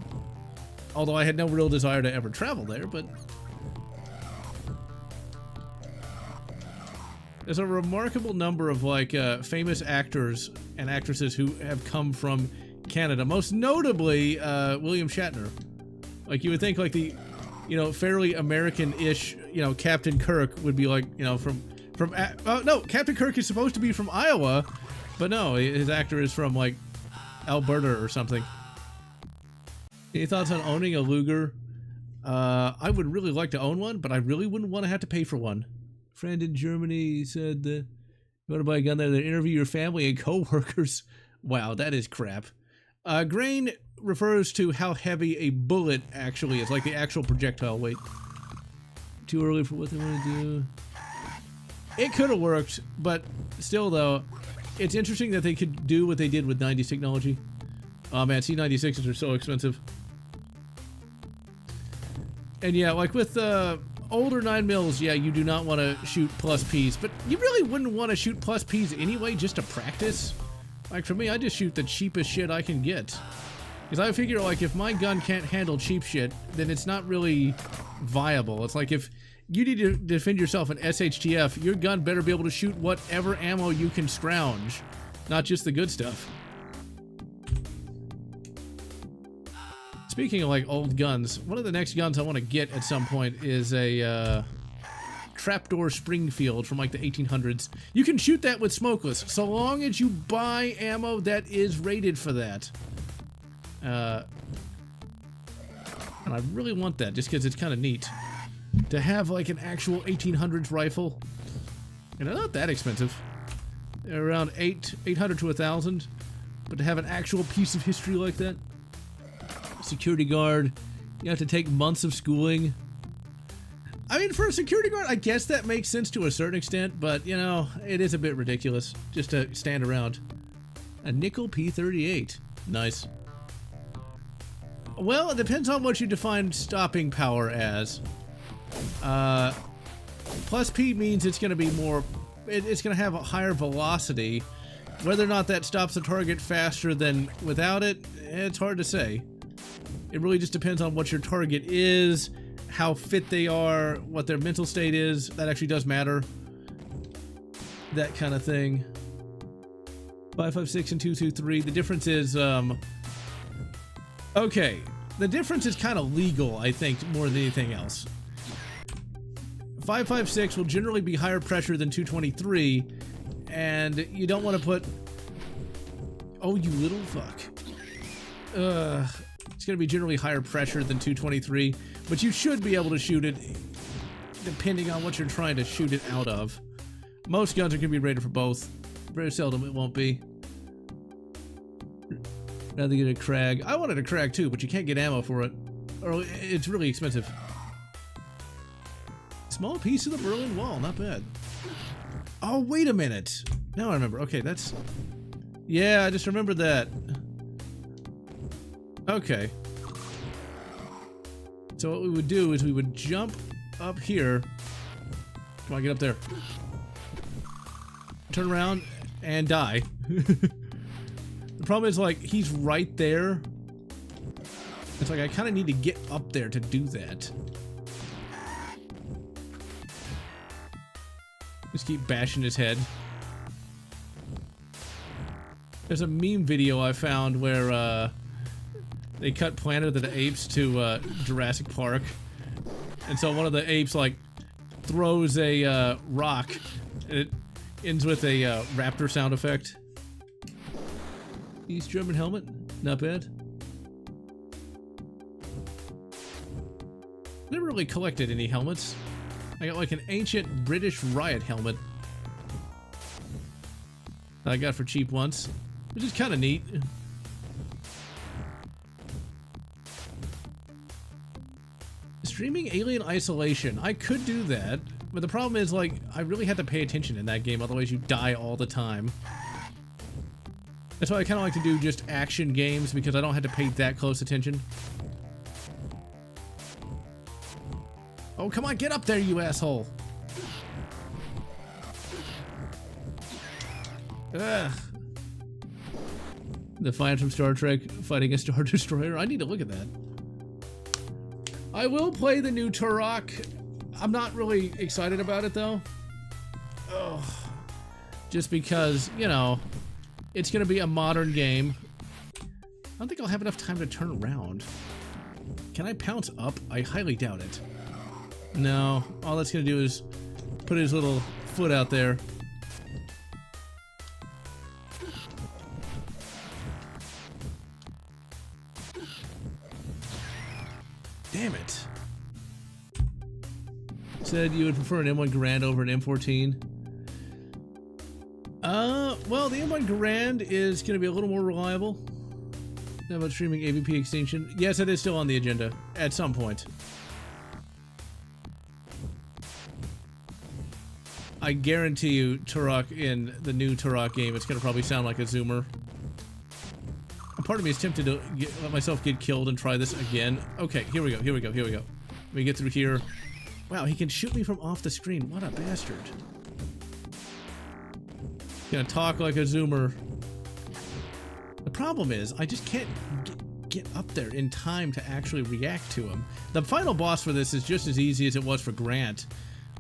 Although I had no real desire to ever travel there, but... There's a remarkable number of, like, famous actors and actresses who have come from Canada. Most notably, William Shatner. Like, you would think, like, the, you know, fairly American-ish, you know, Captain Kirk would be like, you know, from no, Captain Kirk is supposed to be from Iowa, but no, his actor is from like Alberta or something. Any thoughts on owning a Luger? I would really like to own one, but I really wouldn't want to have to pay for one. Friend in Germany said, you want to buy a gun there, then interview your family and co-workers. Wow, that is crap. Grain refers to how heavy a bullet actually is, like the actual projectile weight. Too early for what they want to do. It could have worked, but still though, it's interesting that they could do what they did with 90s technology. Oh man, C96s are so expensive. And yeah, like with older 9mm, yeah, you do not want to shoot plus Ps, but you really wouldn't want to shoot plus Ps anyway, just to practice. Like for me, I just shoot the cheapest shit I can get. Because I figure, like, if my gun can't handle cheap shit, then it's not really viable. It's like if you need to defend yourself in SHTF, your gun better be able to shoot whatever ammo you can scrounge, not just the good stuff. Speaking of, like, old guns, one of the next guns I want to get at some point is a trapdoor Springfield from, like, the 1800s. You can shoot that with smokeless, so long as you buy ammo that is rated for that. And I really want that, just because it's kind of neat. To have, like, an actual 1800s rifle. And they're not that expensive. They're around 800 to 1,000. But to have an actual piece of history like that. Security guard. You have to take months of schooling. I mean, for a security guard, I guess that makes sense to a certain extent. But, you know, it is a bit ridiculous. Just to stand around. A nickel P38. Nice. Well, it depends on what you define stopping power as. Plus P means it's going to be more, it's going to have a higher velocity. Whether or not that stops the target faster than without it, it's hard to say. It really just depends on what your target is, how fit they are, what their mental state is. That actually does matter. That kind of thing. 5.56 and 2.23. The difference is, okay, the difference is kind of legal, I think, more than anything else. 5.56 will generally be higher pressure than 223, and you don't want to put... Oh, you little fuck. It's going to be generally higher pressure than 223, but you should be able to shoot it depending on what you're trying to shoot it out of. Most guns are going to be rated for both. Very seldom it won't be. Rather get a Krag. I wanted a Krag too, but you can't get ammo for it. Or it's really expensive. Small piece of the Berlin Wall, not bad. Oh, wait a minute. Now I remember. Okay, that's... Yeah, I just remembered that. Okay. So what we would do is we would jump up here. Come on, get up there. Turn around and die. The problem is, like, he's right there. It's like I kind of need to get up there to do that. Just keep bashing his head. There's a meme video I found where they cut Planet of the Apes to Jurassic Park. And so one of the apes, like, throws a rock. And it ends with a raptor sound effect. East German helmet, not bad. Never really collected any helmets. I got like an ancient British riot helmet that I got for cheap once, which is kind of neat. Streaming Alien Isolation. I could do that, but the problem is, like, I really have to pay attention in that game, otherwise you die all the time. That's why I kind of like to do just action games, because I don't have to pay that close attention. Oh, come on, get up there, you asshole! Ugh. Defiant from Star Trek fighting a Star Destroyer. I need to look at that. I will play the new Turok. I'm not really excited about it, though. Ugh. Just because, you know, it's going to be a modern game. I don't think I'll have enough time to turn around. Can I pounce up? I highly doubt it. No, all that's gonna do is put his little foot out there. Damn it. Said you would prefer an M1 Garand over an M14. Well, the M1 Garand is going to be a little more reliable. How about streaming AVP extinction? Yes, it is still on the agenda at some point. I guarantee you, Turok in the new Turok game, it's going to probably sound like a Zoomer. Part of me is tempted to let myself get killed and try this again. Okay, here we go, here we go, here we go. Let me get through here. Wow, he can shoot me from off the screen. What a bastard. Gonna talk like a Zoomer. The problem is, I just can't get up there in time to actually react to him. The final boss for this is just as easy as it was for Grant.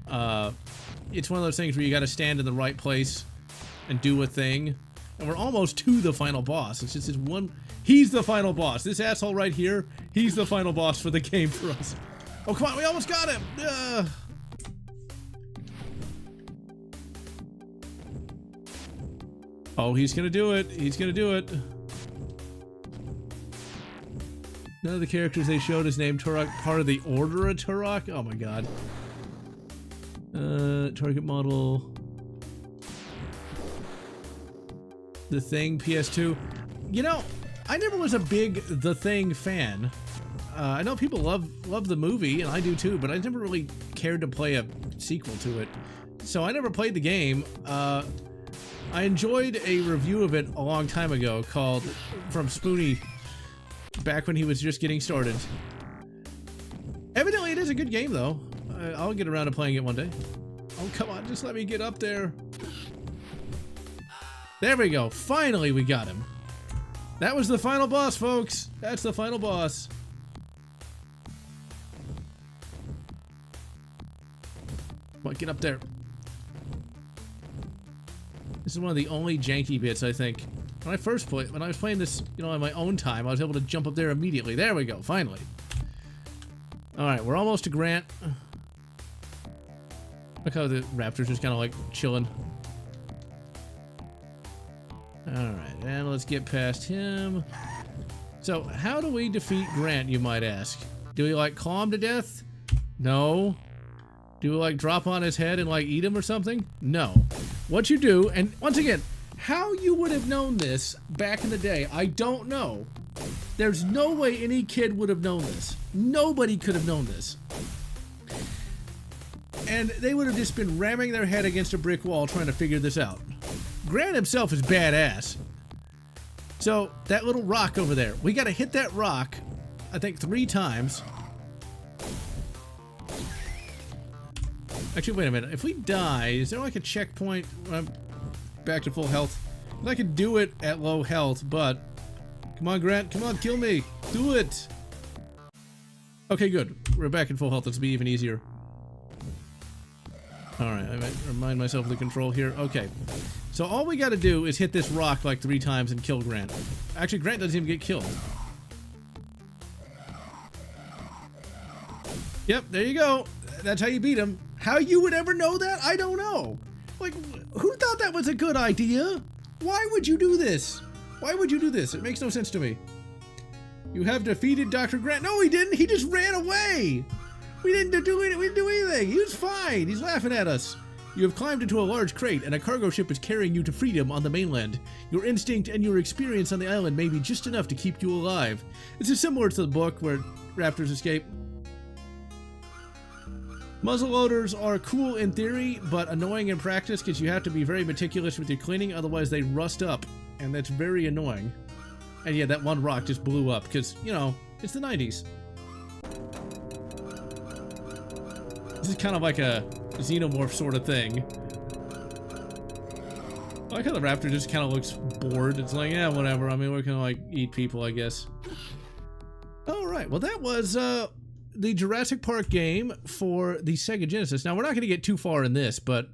It's one of those things where you gotta stand in the right place and do a thing. And we're almost to the final boss. It's just this one. He's the final boss. This asshole right here, he's the final boss for the game for us. Oh, come on, we almost got him! Oh, he's gonna do it. He's gonna do it. None of the characters they showed is named Turok, part of the Order of Turok? Oh my god. Target model. The Thing, PS2. You know, I never was a big The Thing fan. I know people love the movie, and I do too, but I never really cared to play a sequel to it. So I never played the game. I enjoyed a review of it a long time ago called from Spoony, back when he was just getting started. Evidently it is a good game though. I'll get around to playing it one day. Oh, come on, just let me get up there. There we go. Finally, we got him. That was the final boss, folks. That's the final boss. Come on, get up there. This is one of the only janky bits, I think. When I was playing this, you know, on my own time, I was able to jump up there immediately. There we go, finally. Alright, we're almost to Grant. Look how the raptor's just kind of like chilling. Alright, and let's get past him. So, how do we defeat Grant, you might ask? Do we, like, claw him to death? No. Do we, like, drop on his head and, like, eat him or something? No. What you do, and once again, how you would have known this back in the day, I don't know. There's no way any kid would have known this. Nobody could have known this. And they would have just been ramming their head against a brick wall trying to figure this out. Grant himself is badass. So, that little rock over there, we gotta hit that rock, I think 3 times. Actually, wait a minute. If we die, is there like a checkpoint when I'm back to full health? I could do it at low health, but... Come on, Grant. Come on, kill me. Do it. Okay, good. We're back in full health. This will be even easier. Alright, I might remind myself of the control here. Okay. So all we gotta do is hit this rock like 3 times and kill Grant. Actually, Grant doesn't even get killed. Yep, there you go. That's how you beat him. How you would ever know that? I don't know. Like, who thought that was a good idea? Why would you do this? Why would you do this? It makes no sense to me. You have defeated Dr. Grant. No, he didn't. He just ran away. We didn't do anything. He was fine. He's laughing at us. You have climbed into a large crate, and a cargo ship is carrying you to freedom on the mainland. Your instinct and your experience on the island may be just enough to keep you alive. This is similar to the book where raptors escape. Muzzleloaders are cool in theory, but annoying in practice because you have to be very meticulous with your cleaning, otherwise they rust up, and that's very annoying. And yeah, that one rock just blew up because, you know, it's the 90s. This is kind of like a xenomorph sort of thing. I like how the raptor just kind of looks bored. It's like, yeah, whatever. I mean, we're gonna like eat people, I guess. Alright, well that was the Jurassic Park game for the Sega Genesis. Now, we're not going to get too far in this, but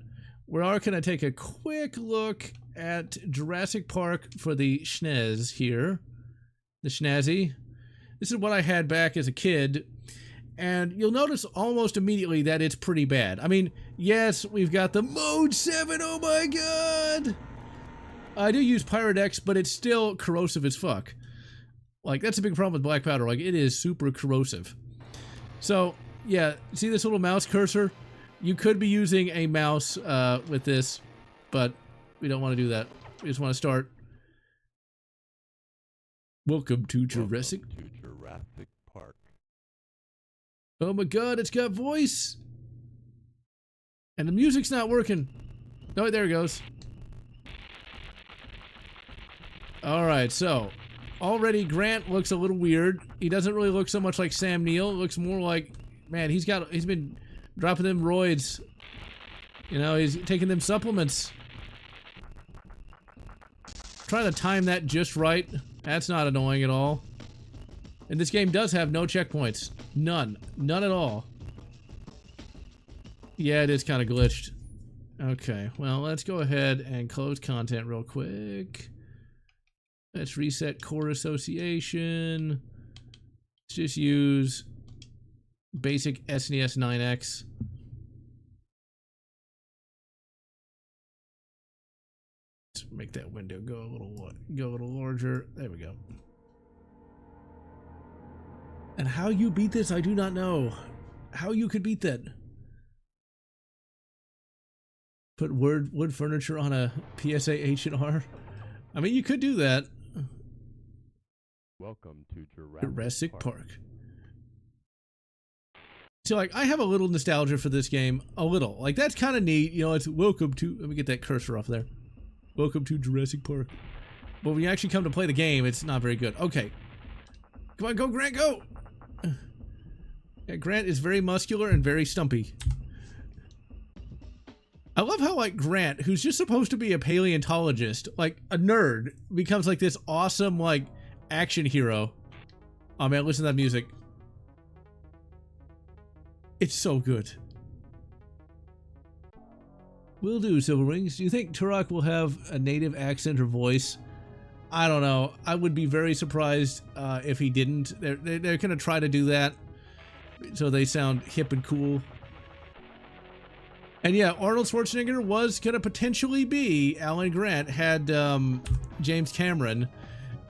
we are going to take a quick look at Jurassic Park for the SNES here. The Schnazzy. This is what I had back as a kid. And you'll notice almost immediately that it's pretty bad. I mean, yes, we've got the Mode 7, oh my god! I do use Pyrodex, but it's still corrosive as fuck. Like, that's a big problem with black powder. Like, it is super corrosive. So, yeah, see this little mouse cursor? You could be using a mouse with this, but we don't want to do that. We just want to start. Welcome to Jurassic Park. Oh my god, it's got voice! And the music's not working. Oh, there it goes. Alright, so already Grant looks a little weird. He doesn't really look so much like Sam Neill. It looks more like, man, he's been dropping them roids. You know, he's taking them supplements. Try to time that just right. That's not annoying at all. And this game does have no checkpoints. None. None at all. Yeah, it is kind of glitched. Okay, well, let's go ahead and close content real quick. Let's reset core association. Let's just use basic SNES 9X. Let's make that window go a little larger. There we go. And how you beat this, I do not know. How you could beat that. Put wood furniture on a PSA H&R. I mean, you could do that. Welcome to Jurassic Park. So, like, I have a little nostalgia for this game. A little. Like, that's kind of neat. You know, it's welcome to... Let me get that cursor off there. Welcome to Jurassic Park. But when you actually come to play the game, it's not very good. Okay. Come on, go, Grant, go! Yeah, Grant is very muscular and very stumpy. I love how, like, Grant, who's just supposed to be a paleontologist, like, a nerd, becomes, like, this awesome, like, action hero. Oh, man, listen to that music. It's so good. Will do, Silver Rings. Do you think Turok will have a native accent or voice? I don't know. I would be very surprised if he didn't. They're gonna try to do that so they sound hip and cool. And yeah, Arnold Schwarzenegger was gonna potentially be Alan Grant had James Cameron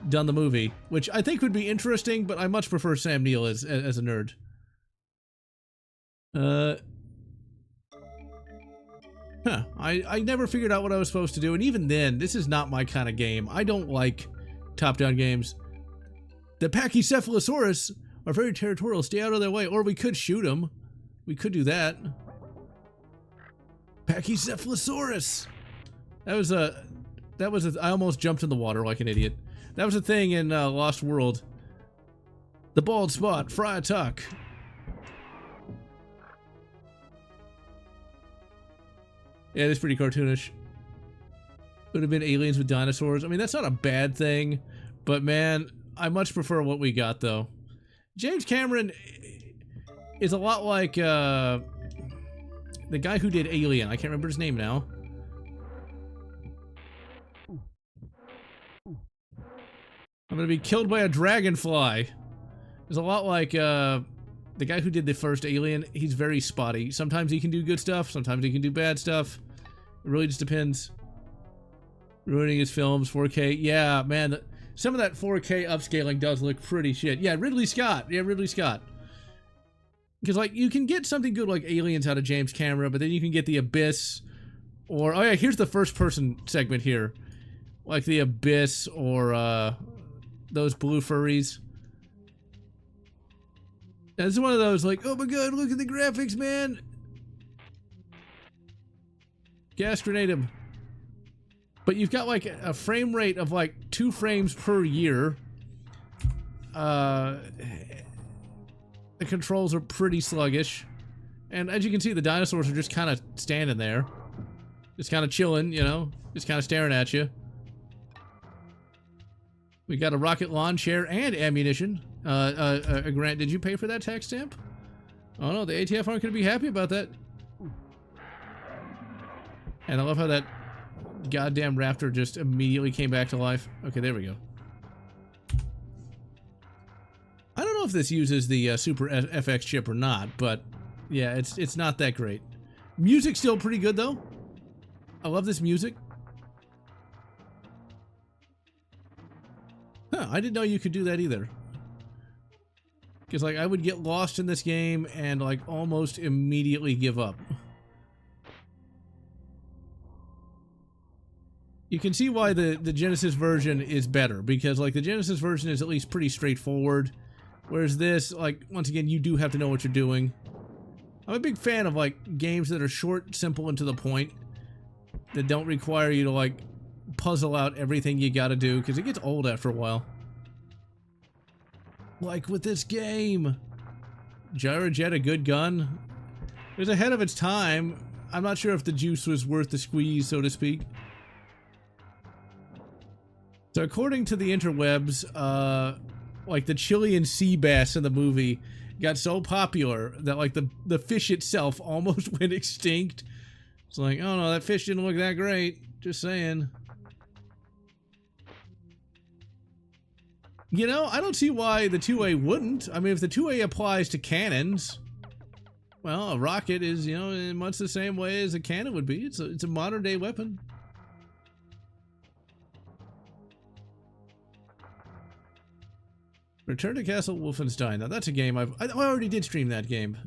done the movie, which I think would be interesting, but I much prefer Sam Neill as a nerd. I never figured out what I was supposed to do, and even then, this is not my kind of game. I don't like top-down games. The Pachycephalosaurus are very territorial. Stay out of their way, or we could shoot them. We could do that. Pachycephalosaurus. That was a. I almost jumped in the water like an idiot. That was a thing in Lost World. The bald spot. Fry a tuck. Yeah, it is pretty cartoonish. Would have been aliens with dinosaurs. I mean, that's not a bad thing, but man, I much prefer what we got though. James Cameron is a lot like the guy who did Alien. I can't remember his name now. I'm gonna be killed by a dragonfly. It's a lot like the guy who did the first Alien. He's very spotty. Sometimes he can do good stuff, sometimes he can do bad stuff. It really just depends. Ruining his films, 4K. Yeah, man, some of that 4K upscaling does look pretty shit. Yeah, Ridley Scott. Yeah, Ridley Scott. Because, like, you can get something good like Aliens out of James Cameron, but then you can get The Abyss, or, oh yeah, here's the first-person segment here. Like The Abyss, or, those blue furries. And it's one of those, like, oh my god, look at the graphics, man! Gas grenade him. But you've got, like, a frame rate of, like, 2 frames per year. The controls are pretty sluggish. And as you can see, the dinosaurs are just kind of standing there. Just kind of chilling, you know? Just kind of staring at you. We got a rocket lawn chair and ammunition. Grant, did you pay for that tax stamp? Oh no, the ATF aren't going to be happy about that. And I love how that goddamn raptor just immediately came back to life. Okay, there we go. I don't know know if this uses the Super FX chip or not, but yeah, it's not that great. Music's still pretty good though. I love this music. Huh, I didn't know you could do that either. Because like I would get lost in this game and like almost immediately give up. You can see why the Genesis version is better, because like the Genesis version is at least pretty straightforward, whereas this, like, once again, you do have to know what you're doing. I'm a big fan of like games that are short, simple, and to the point, that don't require you to like puzzle out everything you gotta do, because it gets old after a while. Like with this game, Gyrojet, a good gun. It was ahead of its time. I'm not sure if the juice was worth the squeeze, so to speak. So according to the interwebs, like the Chilean sea bass in the movie got so popular that like the fish itself almost went extinct. It's like, oh no, that fish didn't look that great. Just saying. You know, I don't see why the 2A wouldn't. I mean, if the 2A applies to cannons, well, a rocket is, you know, in much the same way as a cannon would be. It's a modern day weapon. Return to Castle Wolfenstein. Now that's a game I already did stream that game.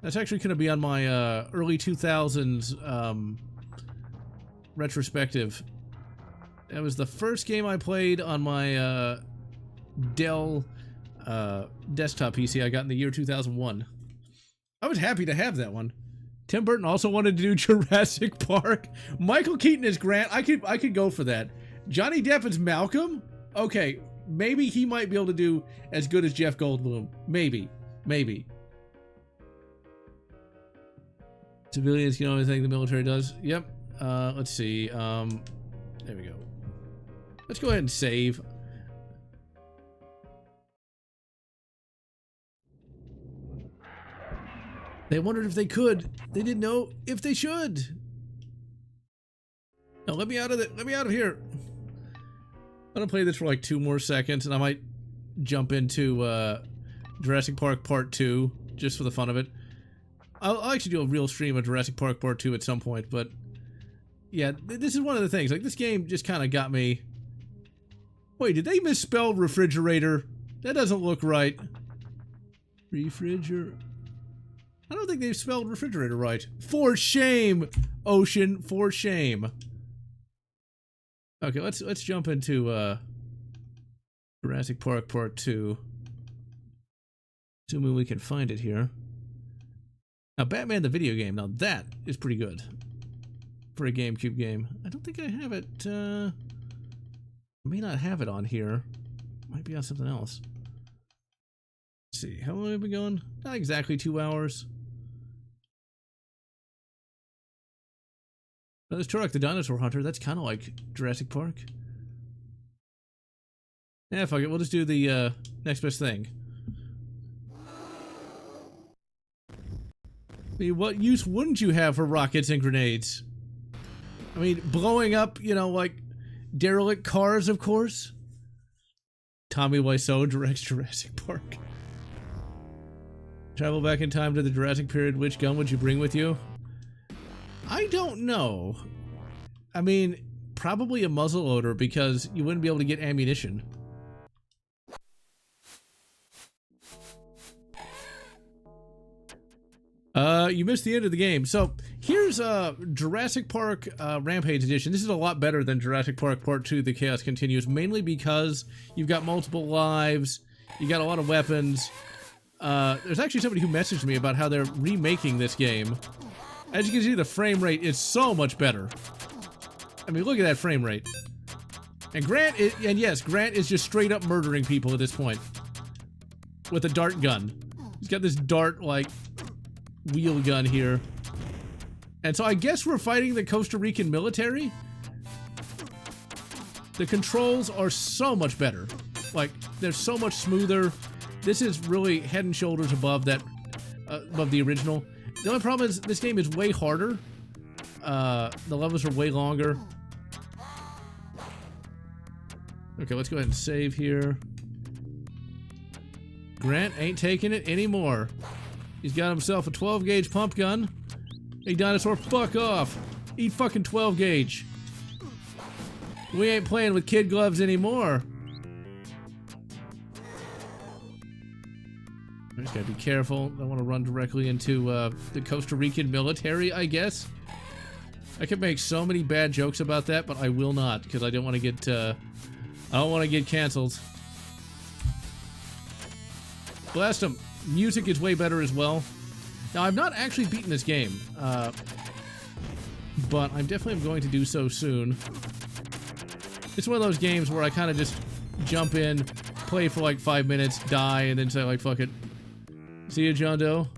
That's actually going to be on my early 2000s retrospective. That was the first game I played on my Dell desktop PC I got in the year 2001. I was happy to have that one. Tim Burton also wanted to do Jurassic Park. Michael Keaton is Grant. I could go for that. Johnny Depp is Malcolm. Okay. Maybe he might be able to do as good as Jeff Goldblum. Maybe. Maybe. Civilians can only think the military does. Yep. Let's see. There we go. Let's go ahead and save. They wondered if they could. They didn't know if they should. No, let me out of it. Let me out of here. I'm gonna play this for like 2 more seconds, and I might jump into Jurassic Park Part 2 just for the fun of it. I'll actually do a real stream of Jurassic Park Part 2 at some point, but yeah, this is one of the things. Like, this game just kind of got me. Wait, did they misspell refrigerator? That doesn't look right. Refrigerator. I don't think they've spelled refrigerator right. For shame, Ocean. For shame. Okay, let's jump into Jurassic Park Part 2. Assuming we can find it here. Now, Batman the video game. Now that is pretty good for a GameCube game. I don't think I have it. I may not have it on here. Might be on something else. Let's see. How long have we been going? Not exactly 2 hours. Now, there's Turok the Dinosaur Hunter. That's kind of like Jurassic Park. Yeah, fuck it. We'll just do the next best thing. I mean, what use wouldn't you have for rockets and grenades? I mean, blowing up, you know, like derelict cars, of course. Tommy Wiseau directs Jurassic Park. Travel back in time to the Jurassic period. Which gun would you bring with you? I don't know. I mean, probably a muzzleloader, because you wouldn't be able to get ammunition. You missed the end of the game. So here's Jurassic Park Rampage Edition. This is a lot better than Jurassic Park Part 2, The Chaos Continues, mainly because you've got multiple lives, you got a lot of weapons. There's actually somebody who messaged me about how they're remaking this game. As you can see, the frame rate is so much better. I mean, look at that frame rate. And Grant is just straight up murdering people at this point. With a dart gun. He's got this dart, like, wheel gun here. And so I guess we're fighting the Costa Rican military? The controls are so much better. Like, they're so much smoother. This is really head and shoulders above that, above the original. The only problem is this game is way harder. The levels are way longer. Okay, let's go ahead and save here. Grant ain't taking it anymore. He's got himself a 12 gauge pump gun. Hey, dinosaur, fuck off. Eat fucking 12 gauge. We ain't playing with kid gloves anymore. I just gotta be careful. I want to run directly into the Costa Rican military, I guess. I could make so many bad jokes about that, but I will not because I don't want to get I don't want to get canceled. Blast him. Music is way better as well. Now, I've not actually beaten this game, but I'm definitely going to do so soon. It's one of those games where I kind of just jump in, play for like 5 minutes, die, and then say like, fuck it. See ya, John Doe.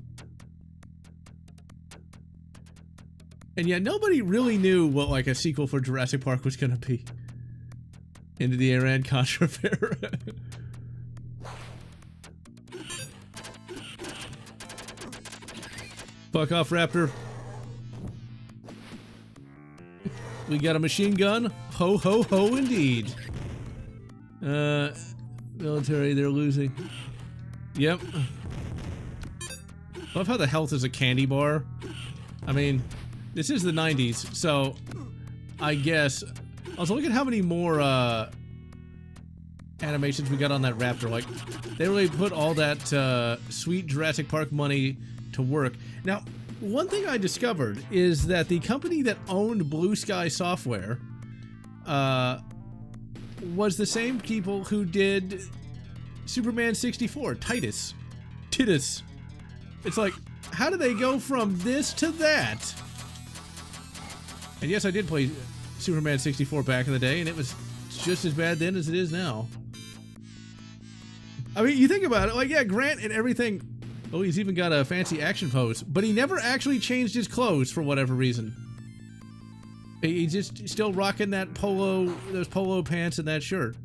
And yet, nobody really knew what like a sequel for Jurassic Park was gonna be. Into the Iran-Contra affair. Fuck off, Raptor. We got a machine gun. Ho, ho, ho, indeed. Military, they're losing. Yep. Love how the health is a candy bar. I mean, this is the 90s, so I guess... Also, look at how many more, animations we got on that Raptor. Like, they really put all that, sweet Jurassic Park money to work. Now, one thing I discovered is that the company that owned Blue Sky Software was the same people who did Superman 64, Titus. It's like, how do they go from this to that? And yes, I did play Superman 64 back in the day, and it was just as bad then as it is now. I mean, you think about it, like, yeah, Grant and everything... Oh, he's even got a fancy action pose, but he never actually changed his clothes for whatever reason. He's just still rocking that polo, those polo pants and that shirt.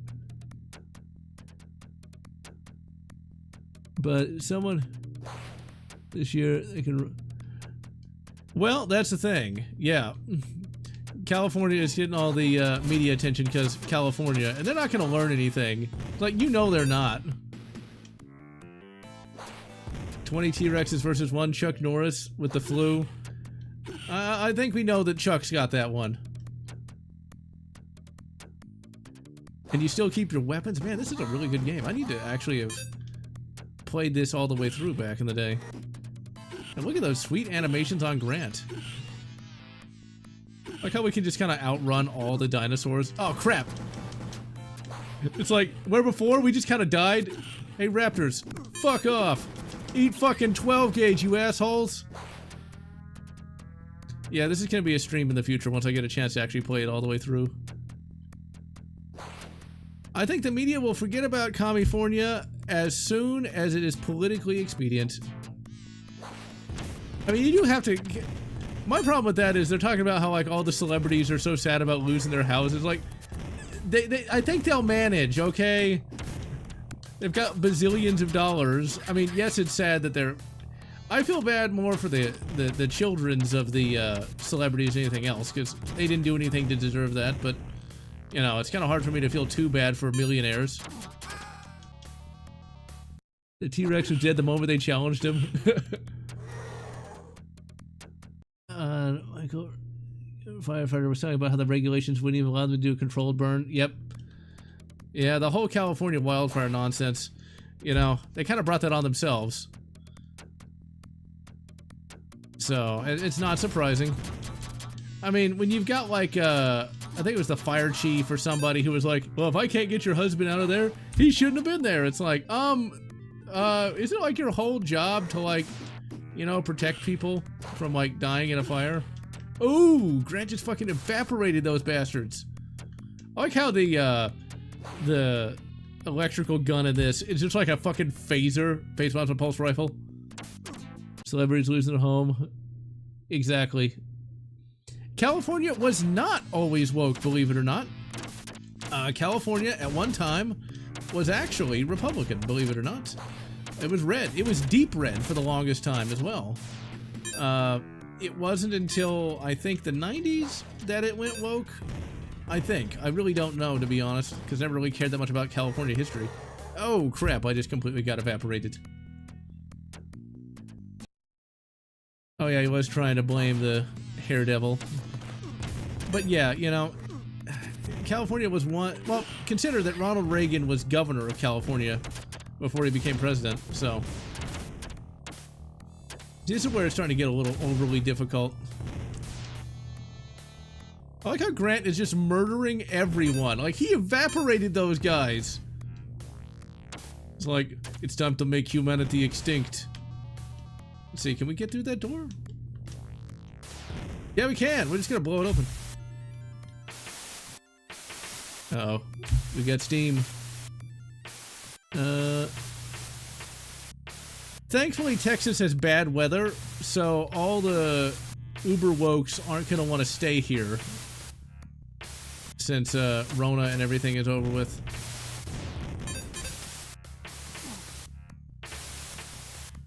But someone this year, they can... Well, that's the thing. Yeah. California is getting all the media attention because California, and they're not going to learn anything. Like, you know they're not. 20 T-Rexes versus 1 Chuck Norris with the flu. I think we know that Chuck's got that one. And you still keep your weapons? Man, this is a really good game. I need to actually have played this all the way through back in the day. And look at those sweet animations on Grant. Like how we can just kind of outrun all the dinosaurs. Oh, crap. It's like, where before we just kind of died. Hey, Raptors, fuck off. Eat fucking 12 gauge, you assholes! Yeah, this is gonna be a stream in the future once I get a chance to actually play it all the way through. I think the media will forget about California as soon as it is politically expedient. I mean, you do have to... My problem with that is they're talking about how, like, all the celebrities are so sad about losing their houses. Like, I think they'll manage, okay? They've got bazillions of dollars. I mean, yes, it's sad that they're... I feel bad more for the childrens of the celebrities than anything else, because they didn't do anything to deserve that, but, you know, it's kind of hard for me to feel too bad for millionaires. The T-Rex was dead the moment they challenged him. Michael, firefighter was talking about how the regulations wouldn't even allow them to do a controlled burn. Yep. Yeah, the whole California wildfire nonsense, you know, they kind of brought that on themselves. So, it's not surprising. I mean, when you've got like, I think it was the fire chief or somebody who was like, well, if I can't get your husband out of there, he shouldn't have been there. It's like, isn't it like your whole job to like, you know, protect people from like dying in a fire? Ooh, Grant just fucking evaporated those bastards. I like how the electrical gun in this is just like a fucking phaser, phase mounted pulse rifle. Celebrities losing their home. Exactly. California was not always woke, believe it or not. California at one time was actually Republican, believe it or not. It was red. It was deep red for the longest time as well. It wasn't until, I think, the 90s that it went woke. I think. I really don't know, to be honest, because I never really cared that much about California history. Oh crap, I just completely got evaporated. Oh yeah, he was trying to blame the hair devil. But yeah, you know, California was one... Well, consider that Ronald Reagan was governor of California before he became president, so... This is where it's starting to get a little overly difficult. I like how Grant is just murdering everyone. Like, he evaporated those guys. It's like, it's time to make humanity extinct. Let's see, can we get through that door? Yeah, we can. We're just gonna blow it open. Uh-oh. We got steam. Thankfully, Texas has bad weather, so all the uber wokes aren't gonna want to stay here. Since, Rona and everything is over with.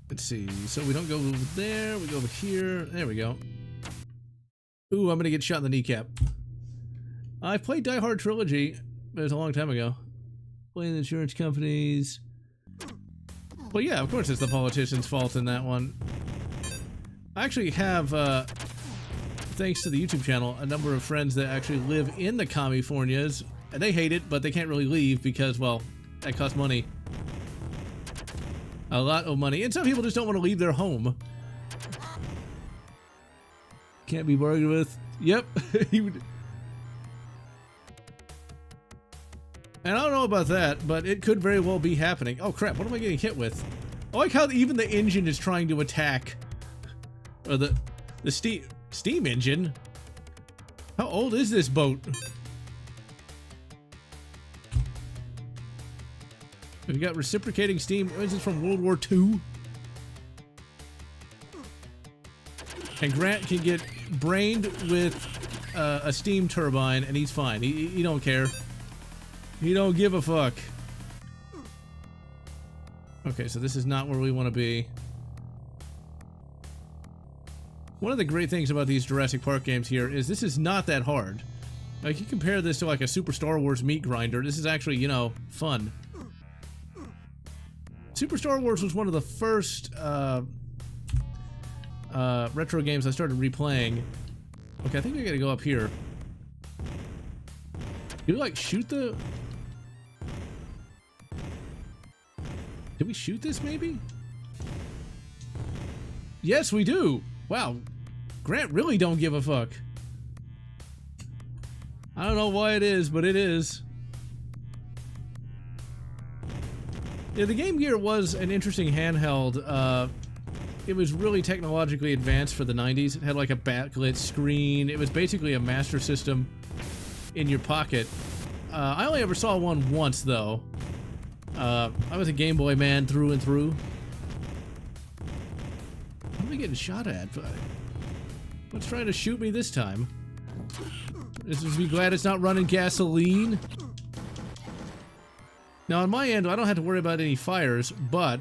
Let's see. So we don't go over there. We go over here. There we go. Ooh, I'm gonna get shot in the kneecap. I played Die Hard Trilogy, but it was a long time ago. Playing the insurance companies. Well, yeah, of course it's the politicians' fault in that one. I actually have, thanks to the YouTube channel, a number of friends that actually live in the Californias, and they hate it, but they can't really leave because, well, that costs money. A lot of money. And some people just don't want to leave their home. Can't be bargained with. Yep. He would... And I don't know about that, but it could very well be happening. Oh crap, what am I getting hit with? I like how even the engine is trying to attack. Or the steam engine? How old is this boat? We've got reciprocating steam. Is this from World War II? And Grant can get brained with a steam turbine, and he's fine. He don't care. He don't give a fuck. Okay, so this is not where we want to be. One of the great things about these Jurassic Park games here is this is not that hard. Like, you compare this to like a Super Star Wars meat grinder, this is actually, you know, fun. Super Star Wars was one of the first retro games I started replaying. Okay, I think we gotta go up here. Do we like shoot the... Did we shoot this maybe? Yes, we do! Wow, Grant really don't give a fuck. I don't know why it is, but it is. Yeah, the Game Gear was an interesting handheld. It was really technologically advanced for the 90s. It had like a backlit screen. It was basically a Master System in your pocket. I only ever saw one once, though. I was a Game Boy man through and through. What am I getting shot at? What's trying to shoot me this time? Just be glad it's not running gasoline. Now, on my end, I don't have to worry about any fires, but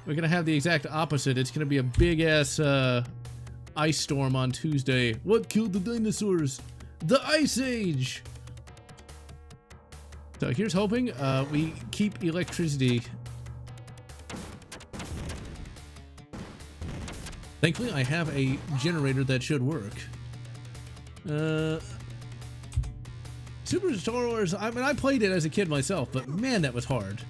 we're gonna have the exact opposite. It's gonna be a big-ass ice storm on Tuesday. What killed the dinosaurs? The Ice Age! So here's hoping we keep electricity. Thankfully, I have a generator that should work. Super Star Wars, I mean, I played it as a kid myself, but man, that was hard.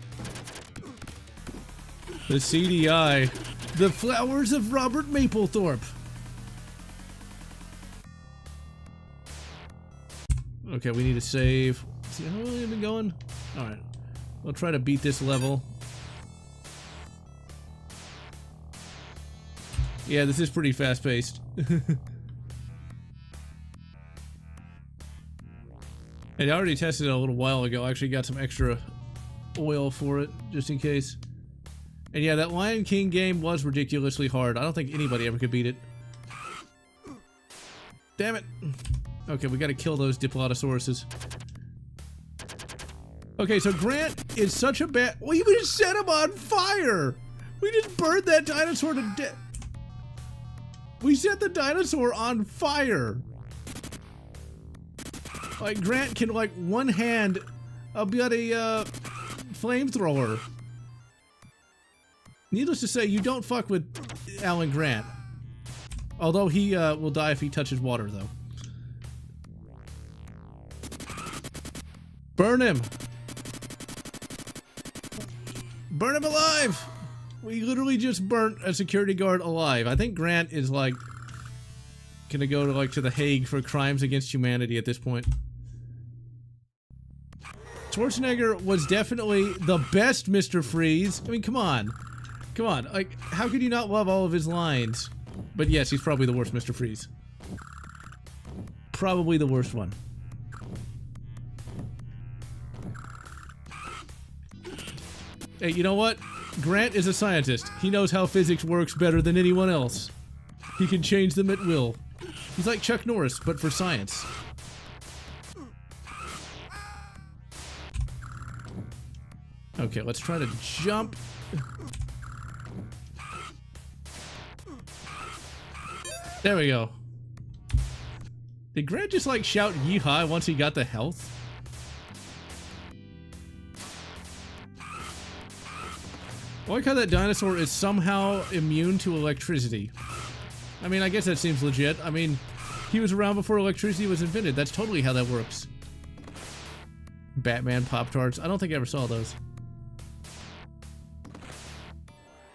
The CDI. The Flowers of Robert Mapplethorpe. Okay, we need to save. See how long have been going? Alright. We'll try to beat this level. Yeah, this is pretty fast-paced. And I already tested it a little while ago. I actually got some extra oil for it, just in case. And yeah, that Lion King game was ridiculously hard. I don't think anybody ever could beat it. Damn it. Okay, we gotta kill those Diplodocauruses. Okay, so Grant is such a bad... We just set him on fire! We just burned that dinosaur to death. We set the dinosaur on fire! Like, Grant can, like, one hand a bloody, flamethrower. Needless to say, you don't fuck with Alan Grant. Although he will die if he touches water, though. Burn him! Burn him alive! We literally just burnt a security guard alive. I think Grant is like gonna go to the Hague for crimes against humanity at this point. Schwarzenegger was definitely the best Mr. Freeze. I mean, come on. Come on. Like, how could you not love all of his lines? But yes, he's probably the worst Mr. Freeze. Probably the worst one. Hey, you know what? Grant is a scientist. He knows how physics works better than anyone else. He can change them at will. He's like Chuck Norris, but for science. Okay, let's try to jump. There we go. Did Grant just like shout yeehaw once he got the health? I like how that dinosaur is somehow immune to electricity. I mean, I guess that seems legit. I mean, he was around before electricity was invented. That's totally how that works. Batman Pop-Tarts. I don't think I ever saw those.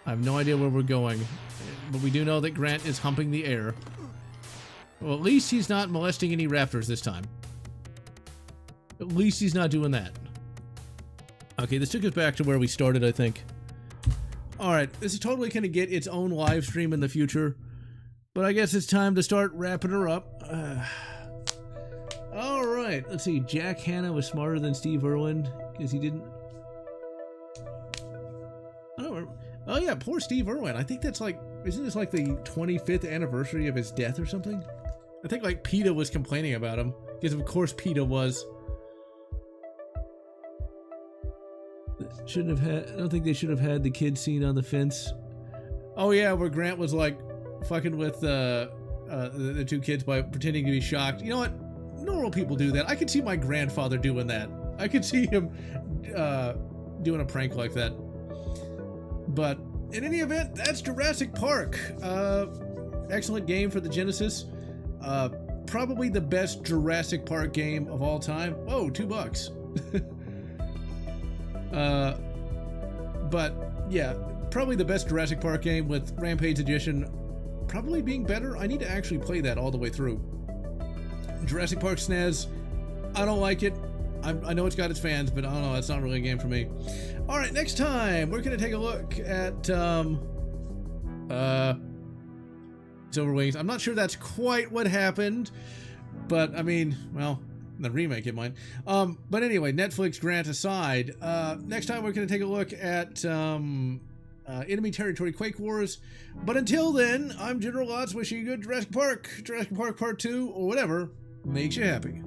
I have no idea where we're going. But we do know that Grant is humping the air. Well, at least he's not molesting any raptors this time. At least he's not doing that. Okay, this took us back to where we started, I think. Alright, this is totally going to get its own live stream in the future. But I guess it's time to start wrapping her up. Alright, let's see. Jack Hanna was smarter than Steve Irwin because he didn't... I don't remember. Oh yeah, poor Steve Irwin. I think that's like... Isn't this like the 25th anniversary of his death or something? I think like PETA was complaining about him. Because of course PETA was. Shouldn't have had... I don't think they should have had the kid scene on the fence. Oh yeah, where Grant was like fucking with the two kids by pretending to be shocked. You know what? Normal people do that. I could see my grandfather doing that. I could see him doing a prank like that. But in any event, that's Jurassic Park. Excellent game for the Genesis. Probably the best Jurassic Park game of all time. Whoa, $2. But yeah, probably the best Jurassic Park game, with Rampage Edition probably being better. I need to actually play that all the way through. Jurassic Park SNES, I don't like it. I know it's got its fans, but I don't know, it's not really a game for me. Alright, next time, we're going to take a look at, Silver Wings. I'm not sure that's quite what happened, but, I mean, well, the remake it might. But anyway, Netflix Grant aside, next time we're going to take a look at, Enemy Territory Quake Wars. But until then, I'm General Lotz, wishing you good Jurassic Park Part 2, or whatever makes you happy.